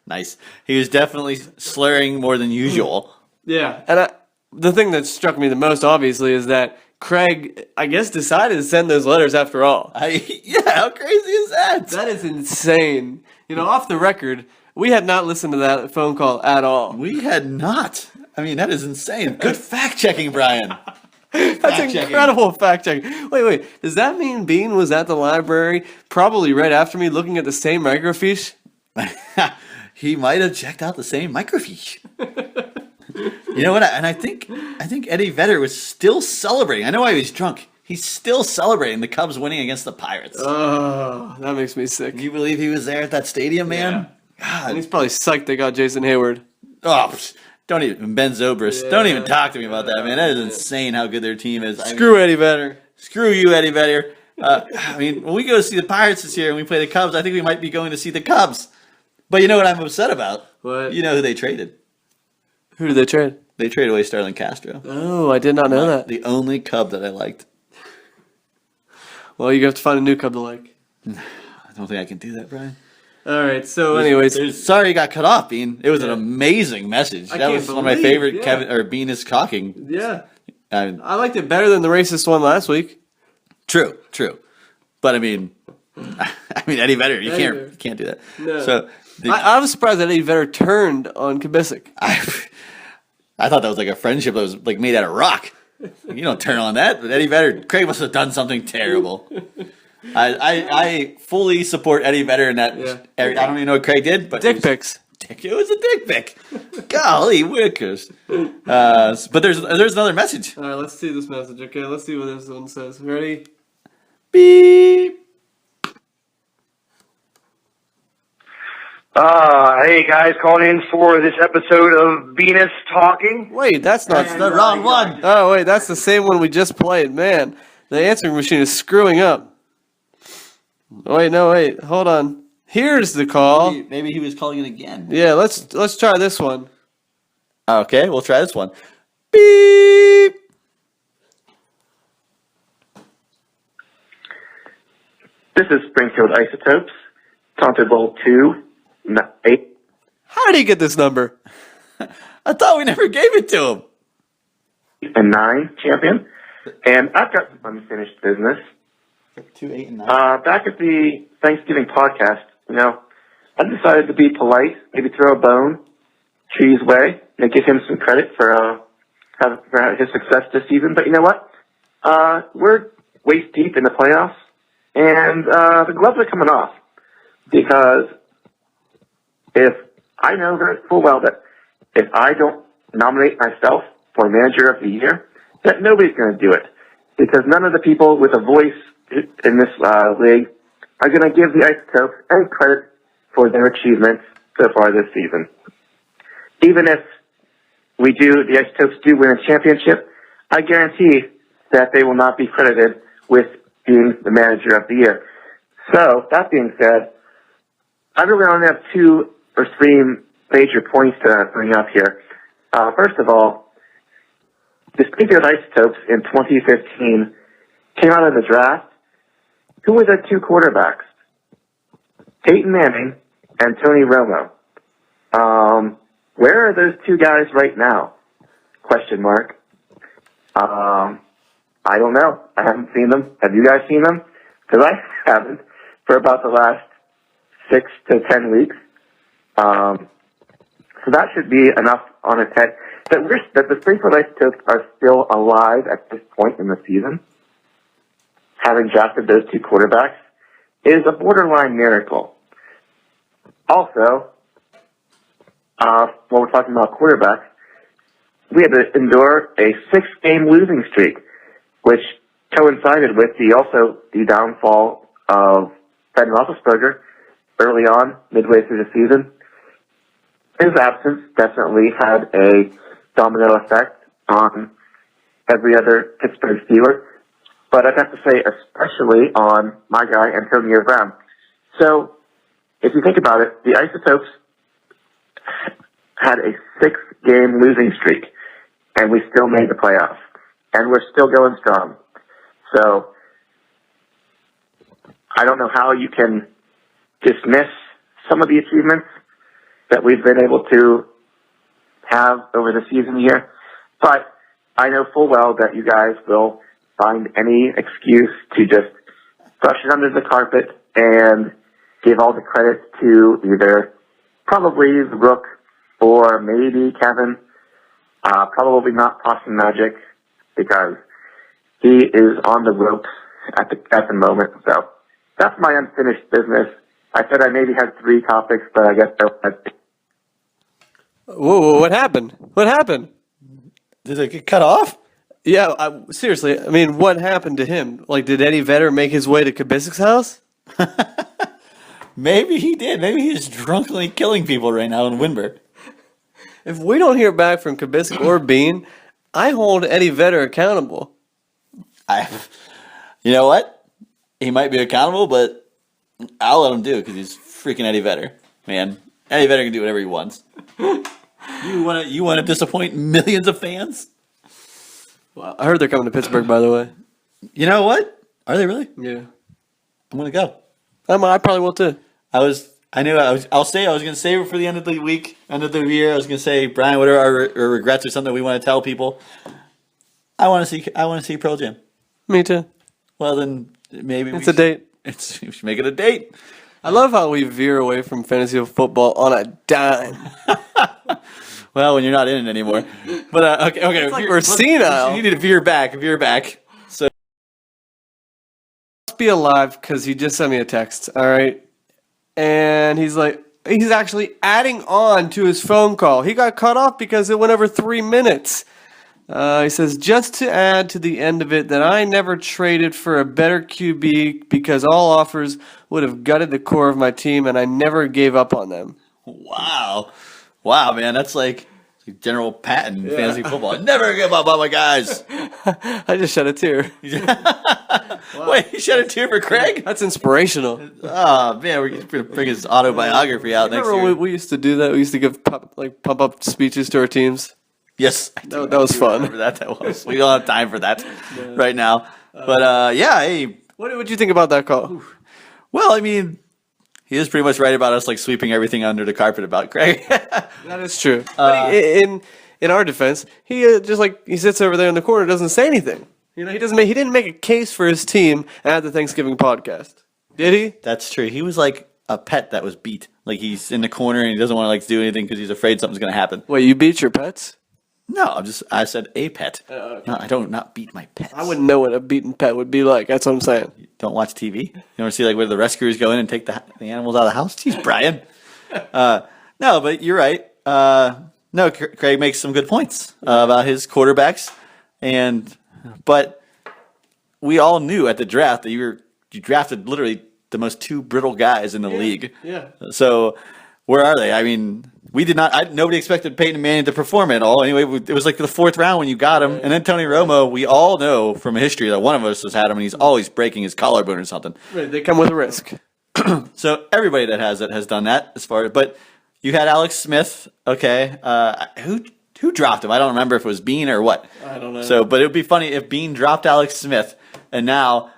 nice. He was definitely slurring more than usual. Yeah. And the thing that struck me the most, obviously, is that Craig, I guess, decided to send those letters after all. Yeah, how crazy is that? That is insane. Off the record, we had not listened to that phone call at all. We had not. I mean, that is insane. Good fact checking, Brian. That's incredible fact checking. Wait. Does that mean Bean was at the library probably right after me looking at the same microfiche? He might have checked out the same microfiche. You know what? I think Eddie Vedder was still celebrating. I know why he was drunk. He's still celebrating the Cubs winning against the Pirates. Oh, that makes me sick. Can you believe he was there at that stadium, man? Yeah. And he's probably psyched they got Jason Hayward. Oh, don't even Ben Zobrist. Yeah. Don't even talk to me about that, man. That is insane how good their team is. Screw Eddie Vedder. Screw you, Eddie Vedder. I mean, when we go to see the Pirates this year and we play the Cubs, I think we might be going to see the Cubs. But you know what I'm upset about? What? You know who they traded? Who did they trade? They traded away Starlin Castro. Oh, I did not know that. The only Cub that I liked. Well, you have to find a new Cub to like. I don't think I can do that, Brian. All right, so anyways. Sorry you got cut off, Bean. It was an amazing message. That was one of my favorite Bean is cocking. Yeah. I liked it better than the racist one last week. True. But I mean, I mean, Eddie Vedder, you Eddie can't Vedder. you can't do that. No. So I was surprised that Eddie Vedder turned on Kabisik. I thought that was like a friendship that was like made out of rock. You don't turn on that, but Eddie Vedder, Craig must have done something terrible. I fully support Eddie Vedder in that. Yeah. I don't even know what Craig did, but Dick pics. It was a dick pic. Golly whickers. But there's another message. All right, let's see this message. Okay, let's see what this one says. Ready? Beep. Hey guys, calling in for this episode of Venus Talking. Wait, that's not That's the wrong one. Oh, wait, that's the same one we just played. Man, the answering machine is screwing up. Wait, no, wait, hold on. Here's the call. Maybe he was calling it again. Yeah, let's try this one. Okay, we'll try this one. Beep. This is Springfield Isotopes, Tonto Bowl 2, 8. How did he get this number? I thought we never gave it to him. and 9 champion. And I've got some unfinished business. 2, 8, and 9. Back at the Thanksgiving podcast, I decided to be polite, maybe throw a bone Tree's way, and give him some credit for his success this season. But you know what? We're waist deep in the playoffs, and the gloves are coming off because if I know very full well that if I don't nominate myself for Manager of the Year, that nobody's going to do it because none of the people with a voice in this league are going to give the Isotopes any credit for their achievements so far this season. Even if the Isotopes do win a championship, I guarantee that they will not be credited with being the Manager of the Year. So, that being said, I really only have 2 or 3 major points to bring up here. First of all, the Springfield Isotopes in 2015 came out of the draft. Who were their 2 quarterbacks? Peyton Manning and Tony Romo. Where are those 2 guys right now? Question mark. I don't know. I haven't seen them. Have you guys seen them? Because I haven't for about the last 6 to 10 weeks. So that should be enough on its head. That the Springfield Isotopes are still alive at this point in the season, having drafted those 2 quarterbacks, is a borderline miracle. Also, while we're talking about quarterbacks, we had to endure a 6-game losing streak, which coincided with the downfall of Ben Roethlisberger early on, midway through the season. His absence definitely had a domino effect on every other Pittsburgh Steeler, but I'd have to say especially on my guy, Antonio Brown. So, if you think about it, the Isotopes had a 6-game losing streak, and we still made the playoffs, and we're still going strong. So, I don't know how you can dismiss some of the achievements that we've been able to have over the season here, but I know full well that you guys will find any excuse to just brush it under the carpet and give all the credit to either probably the Rook or maybe Kevin, probably not Boston Magic because he is on the ropes at the moment. So that's my unfinished business. I said I maybe had 3 topics, but I guess I had. Whoa, what happened? What happened? Did it get cut off? Yeah, seriously, I mean, what happened to him? Like, did Eddie Vedder make his way to Kabisik's house? Maybe he did. Maybe he's drunkenly killing people right now in Winburn. If we don't hear back from Kabisik or Bean, I hold Eddie Vedder accountable. You know what? He might be accountable, but I'll let him do it because he's freaking Eddie Vedder. Man, Eddie Vedder can do whatever he wants. You want to disappoint millions of fans? Well, I heard they're coming to Pittsburgh, by the way. You know what? Are they really? Yeah. I'm gonna go. I probably will too. I was going to save it for the end of the week, end of the year. I was going to say, Brian, what are our regrets or something we want to tell people? I want to see Pearl Jam. Me too. Well, then maybe It's a date. We should make it a date. I love how we veer away from fantasy football on a dime. Well, when you're not in it anymore. But okay. It's like we're senile. You need to veer back. So Must be alive because he just sent me a text. All right, and he's actually adding on to his phone call. He got cut off because it went over 3 minutes. He says, just to add to the end of it, that I never traded for a better QB because all offers would have gutted the core of my team, and I never gave up on them. wow, man, that's like General Patton in fantasy football. Never give up on my guys. I just shed a tear. Wait, you shed a tear for Craig? That's inspirational. Oh man, we're gonna bring his autobiography out next Remember year. we used to do that? We used to give pump up speeches to our teams. Yes, That was fun. remember that was. We don't have time for that right now. But yeah, hey, What did you think about that call? well, I mean, he is pretty much right about us like sweeping everything under the carpet about Craig. That is true. But in our defense, he just he sits over there in the corner, doesn't say anything. He didn't make a case for his team at the Thanksgiving podcast, did he? That's true. He was like a pet that was beat. Like he's in the corner and he doesn't want to do anything because he's afraid something's going to happen. Wait, you beat your pets? No, I said a pet. No, I don't not beat my pets. I wouldn't know what a beaten pet would be like. That's what I'm saying. Don't watch TV. You want to see like where the rescuers go in and take the animals out of the house? Jeez, Brian. No, but you're right. No, Craig makes some good points about his quarterbacks, but we all knew at the draft that you drafted literally the most two brittle guys in the league. Yeah. So where are they? I mean, we did not. Nobody expected Peyton Manning to perform at all. Anyway, it was like the fourth round when you got him, and then Tony Romo. We all know from history that one of us has had him, and he's always breaking his collarbone or something. Right, they come with a risk. So everybody that has it has done that as far as. But you had Alex Smith. Okay, who dropped him? I don't remember if it was Bean or what. I don't know. So, but it would be funny if Bean dropped Alex Smith, and now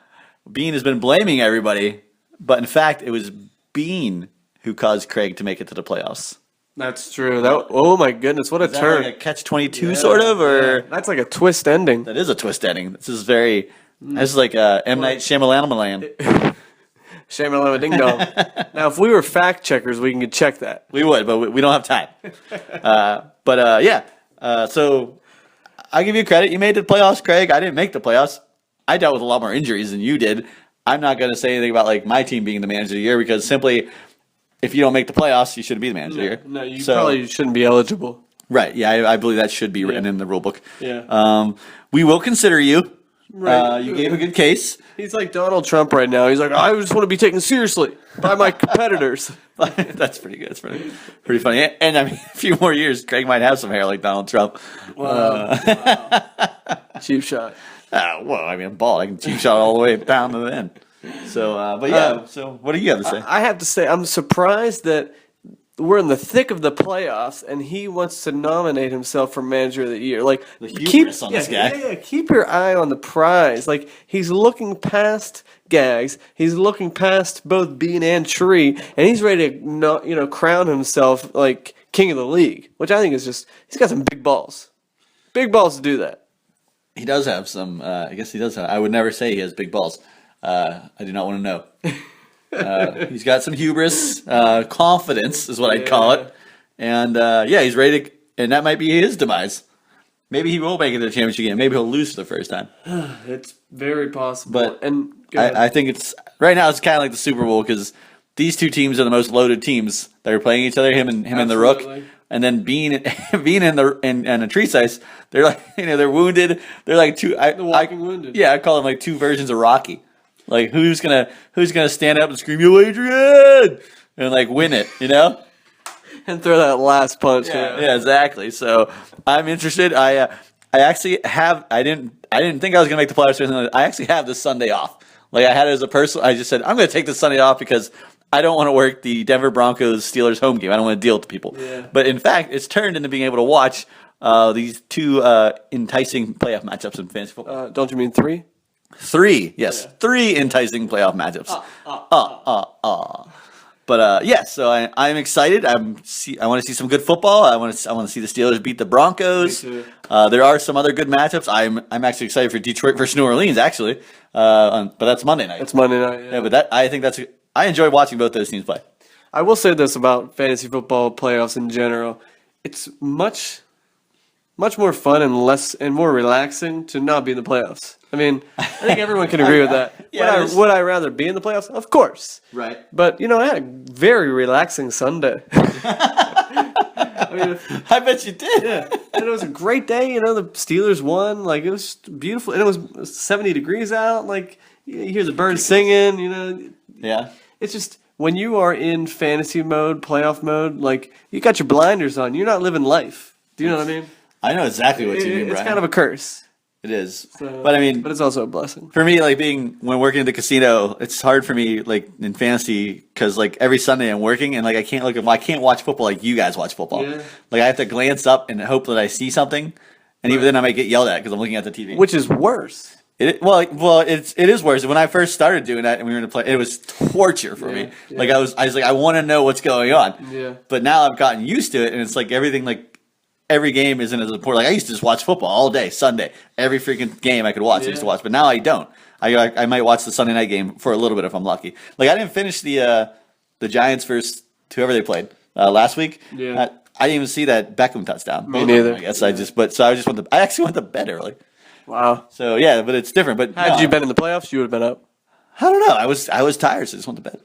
Bean has been blaming everybody, but in fact it was Bean who caused Craig to make it to the playoffs. That's true. Oh my goodness, what a Is that turn! like a catch-22 sort of, or That's like a twist ending. that is a twist ending. This is like M. Night Shyamalan. Shame ding dong. Now, if we were fact checkers, we can check that. We would, but we don't have time. So I give you credit. You made the playoffs, Craig. I didn't make the playoffs. I dealt with a lot more injuries than you did. I'm not going to say anything about like my team being the manager of the year because simply, if you don't make the playoffs, you shouldn't be the manager of the year. No, you probably shouldn't be eligible. Right. Yeah, I believe that should be written in the rule book. Yeah. We will consider you. Right. You gave a good case. He's like Donald Trump right now. He's like, I just want to be taken seriously by my competitors. That's pretty good. That's pretty funny. And I mean, a few more years, Craig might have some hair like Donald Trump. Wow. Cheap shot. Well, I mean, I'm bald. I can cheap shot all the way down to the end. So, but yeah. So, what do you have to say? I have to say, I'm surprised that we're in the thick of the playoffs, and he wants to nominate himself for manager of the year. Like, The hubris on this guy. Yeah, keep your eye on the prize. Like, he's looking past Gags. He's looking past both Bean and Tree, and he's ready to, crown himself like king of the league. Which I think is he's got some big balls. Big balls to do that. He does have some. I guess he does have. I would never say he has big balls. I do not want to know. He's got some hubris, confidence is what I'd call it, and he's ready to. And that might be his demise. Maybe he will make it to the championship game. Maybe he'll lose for the first time. It's very possible. But and I think it's right now. It's kind of like the Super Bowl because these two teams are the most loaded teams that are playing each other. Him and the Rook, and then Bean and the Tree Size. They're like they're wounded. They're like two. walking wounded. Yeah, I call them like two versions of Rocky. Like who's gonna stand up and scream, "Yo, Adrian!" and like win it, and throw that last punch. Yeah, exactly. So I'm interested. I actually have. I didn't think I was gonna make the playoffs. Or anything. I actually have this Sunday off. Like I had it as a personal. I just said I'm gonna take this Sunday off because I don't want to work the Denver Broncos Steelers home game. I don't want to deal with the people. Yeah. But in fact, it's turned into being able to watch these two enticing playoff matchups in fantasy football. Don't you mean 3? 3? Three enticing playoff matchups. But yeah, so I'm excited. I want to see some good football. I want to see the Steelers beat the Broncos. Me too. There are some other good matchups. I'm actually excited for Detroit versus New Orleans actually. But that's Monday night. It's Monday night. Yeah, but I enjoy watching both those teams play. I will say this about fantasy football playoffs in general: it's much more fun and more relaxing to not be in the playoffs. I mean, I think everyone can agree with that. Yeah, would I rather be in the playoffs? Of course. Right. But I had a very relaxing Sunday. I mean, I bet you did. yeah, and it was a great day. The Steelers won. Like, it was beautiful, and it was 70 degrees out. Like, you hear the birds singing. Yeah. It's just when you are in fantasy mode, playoff mode, like, you got your blinders on. You're not living life. Do you know what I mean? I know exactly what you mean, It's Brian. kind of a curse. It is. So- But I mean, but it's also a blessing. for me, like when working at the casino, it's hard for me, like in fantasy, because like every Sunday I'm working and like I can't watch football like you guys watch football. Yeah. Like I have to glance up and hope that I see something, and even then I might get yelled at because I'm looking at the TV. Which is worse. It is worse. When I first started doing that and we were in the play, it was torture for me. Yeah. Like I was like I want to know what's going on. Yeah. But now I've gotten used to it, and it's like everything like. Every game isn't as important. Like I used to just watch football all day, Sunday. Every freaking game I could watch, I used to watch. But now I don't. I might watch the Sunday night game for a little bit if I'm lucky. Like I didn't finish the Giants versus whoever they played last week. Yeah. I didn't even see that Beckham touchdown. Me neither. I guess I actually went to bed early. Wow. So yeah, but it's different. But Had no, you been in the playoffs, you would have been up. I don't know. I was tired, so I just went to bed.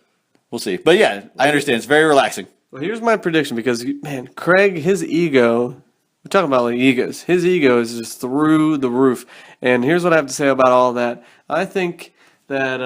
We'll see. But yeah, I understand. It's very relaxing. Well, here's my prediction because, man, Craig, his ego, we're talking about like egos. His ego is just through the roof. And here's what I have to say about all that. I think that,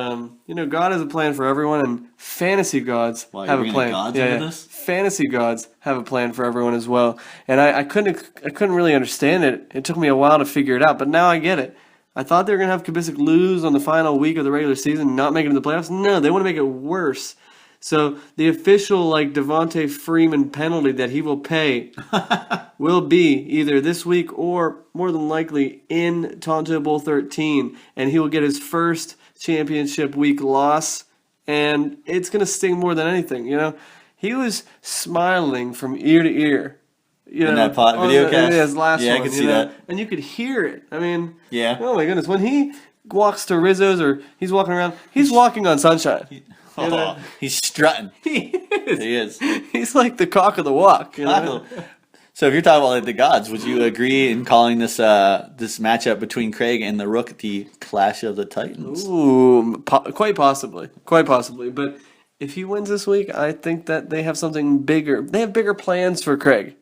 God has a plan for everyone, and fantasy gods Wow, have you're a bringing plan. gods into this? Fantasy gods have a plan for everyone as well. And I couldn't really understand it. It took me a while to figure it out, but now I get it. I thought they were going to have Kabisik lose on the final week of the regular season and not make it to the playoffs. No, they want to make it worse. So the official Devontae Freeman penalty that he will pay will be either this week or more than likely in Tonto Bowl 13, and he will get his first championship week loss, and it's going to sting more than anything. He was smiling from ear to ear. In that video cast? His last Yeah, I one, could see that. and you could hear it. I mean, Yeah. Oh my goodness, when he walks to Rizzo's or he's walking around, he's walking on sunshine. Oh, he's strutting. He is. He is. He's like the cock of the walk. So if you're talking about the gods, would you agree in calling this this matchup between Craig and the Rook the Clash of the Titans? Ooh, quite possibly. But if he wins this week, I think that they have something bigger. They have bigger plans for Craig,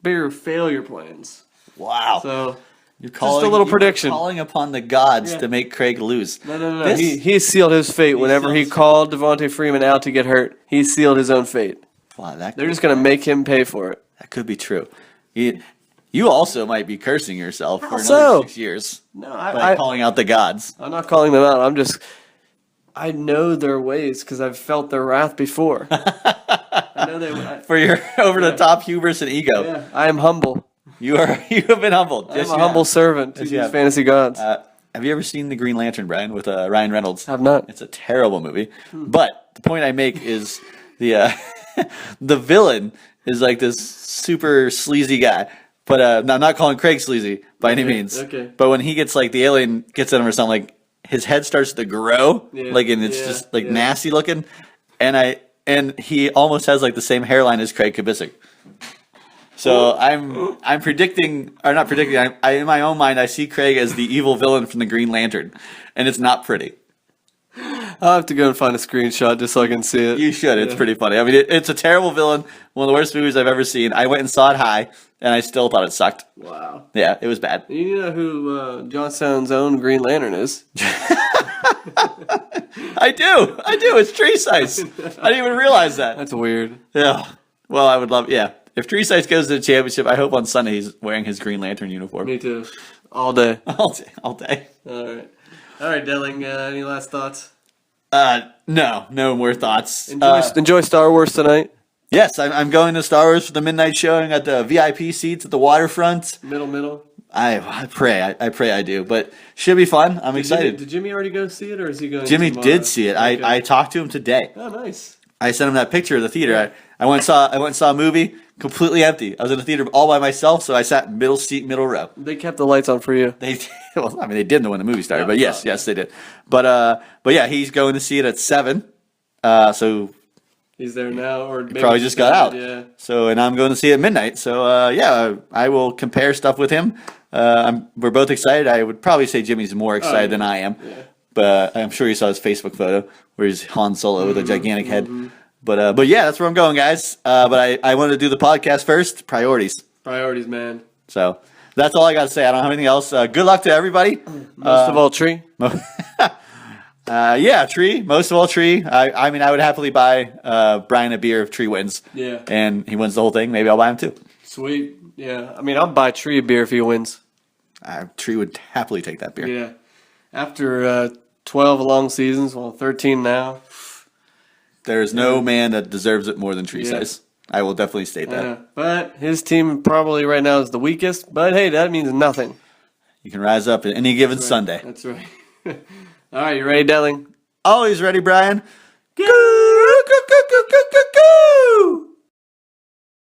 bigger failure plans. Wow. So You're just a little prediction. calling upon the gods Yeah. to make Craig lose. No. This- He sealed his fate whenever he sealed his called Devontae Freeman out to get hurt. He sealed his own fate. Wow, They're just going to make him pay for it. that could be true. You also might be cursing yourself for How another so? 6 years No, by calling out the gods. I'm not calling them out. I know their ways because I've felt their wrath before. I know they. For your over-the-top hubris and ego. Yeah, I am humble. You have been humbled. I'm Yes, a you humble have. servant to Yes, these you have. fantasy gods. Have you ever seen The Green Lantern, Brian, with Ryan Reynolds? Have not. It's a terrible movie. But the point I make is the the villain is like this super sleazy guy. But I'm not calling Craig sleazy by any means. okay. But when he gets the alien gets at him or something, his head starts to grow, Yeah, and it's yeah, just yeah. nasty looking. And he almost has the same hairline as Craig Kubisik. So I'm predicting, or not predicting. I in my own mind I see Craig as the evil villain from the Green Lantern, and it's not pretty. I'll have to go and find a screenshot just so I can see it. You should. It's pretty funny. I mean, it's a terrible villain. One of the worst movies I've ever seen. I went and saw it high, and I still thought it sucked. Wow. Yeah, it was bad. You know who Johnstown's own Green Lantern is? I do. It's Tree Size. I didn't even realize that. That's weird. Yeah. Well, I would love. Yeah. If Tree Size goes to the championship, I hope on Sunday he's wearing his Green Lantern uniform. Me too. All day. All day. All day. All right, Delling. Any last thoughts? No more thoughts. Enjoy Star Wars tonight. Yes, I'm going to Star Wars for the midnight showing at the VIP seats at the waterfront. Middle. I pray I do, but should be fun. I'm excited. Did Jimmy already go see it, or is he going? Jimmy tomorrow? did see it. Okay. I talked to him today. Oh, nice. I sent him that picture of the theater. I went and saw a movie completely empty. I was in the theater all by myself, so I sat middle seat, middle row. They kept the lights on for you. They well, I mean, they didn't when the movie started, but yes, they did. But yeah, he's going to see it at 7. So He's there now, or maybe probably just got out. Yeah. So, and I'm going to see it at midnight. So, yeah, I will compare stuff with him. We're both excited. I would probably say Jimmy's more excited than I am. Yeah. But I'm sure you saw his Facebook photo where he's Han Solo with a gigantic head. But yeah, that's where I'm going, guys. But I wanted to do the podcast first. Priorities. Priorities, man. So that's all I got to say. I don't have anything else. Good luck to everybody. Most of all, Tree. Yeah, Tree. Most of all, Tree. I mean, I would happily buy Brian a beer if Tree wins. Yeah. And he wins the whole thing. Maybe I'll buy him too. Sweet. Yeah. I mean, I'll buy Tree a beer if he wins. Tree would happily take that beer. Yeah. After 12 long seasons, well, 13 now. There is no man that deserves it more than Tree Yeah. says. I will definitely state that. Yeah. But his team probably right now is the weakest. But hey, that means nothing. You can rise up any given Sunday. That's right. All right, you ready, Delling? Always ready, Brian. Go, go, go, go, go, go, go.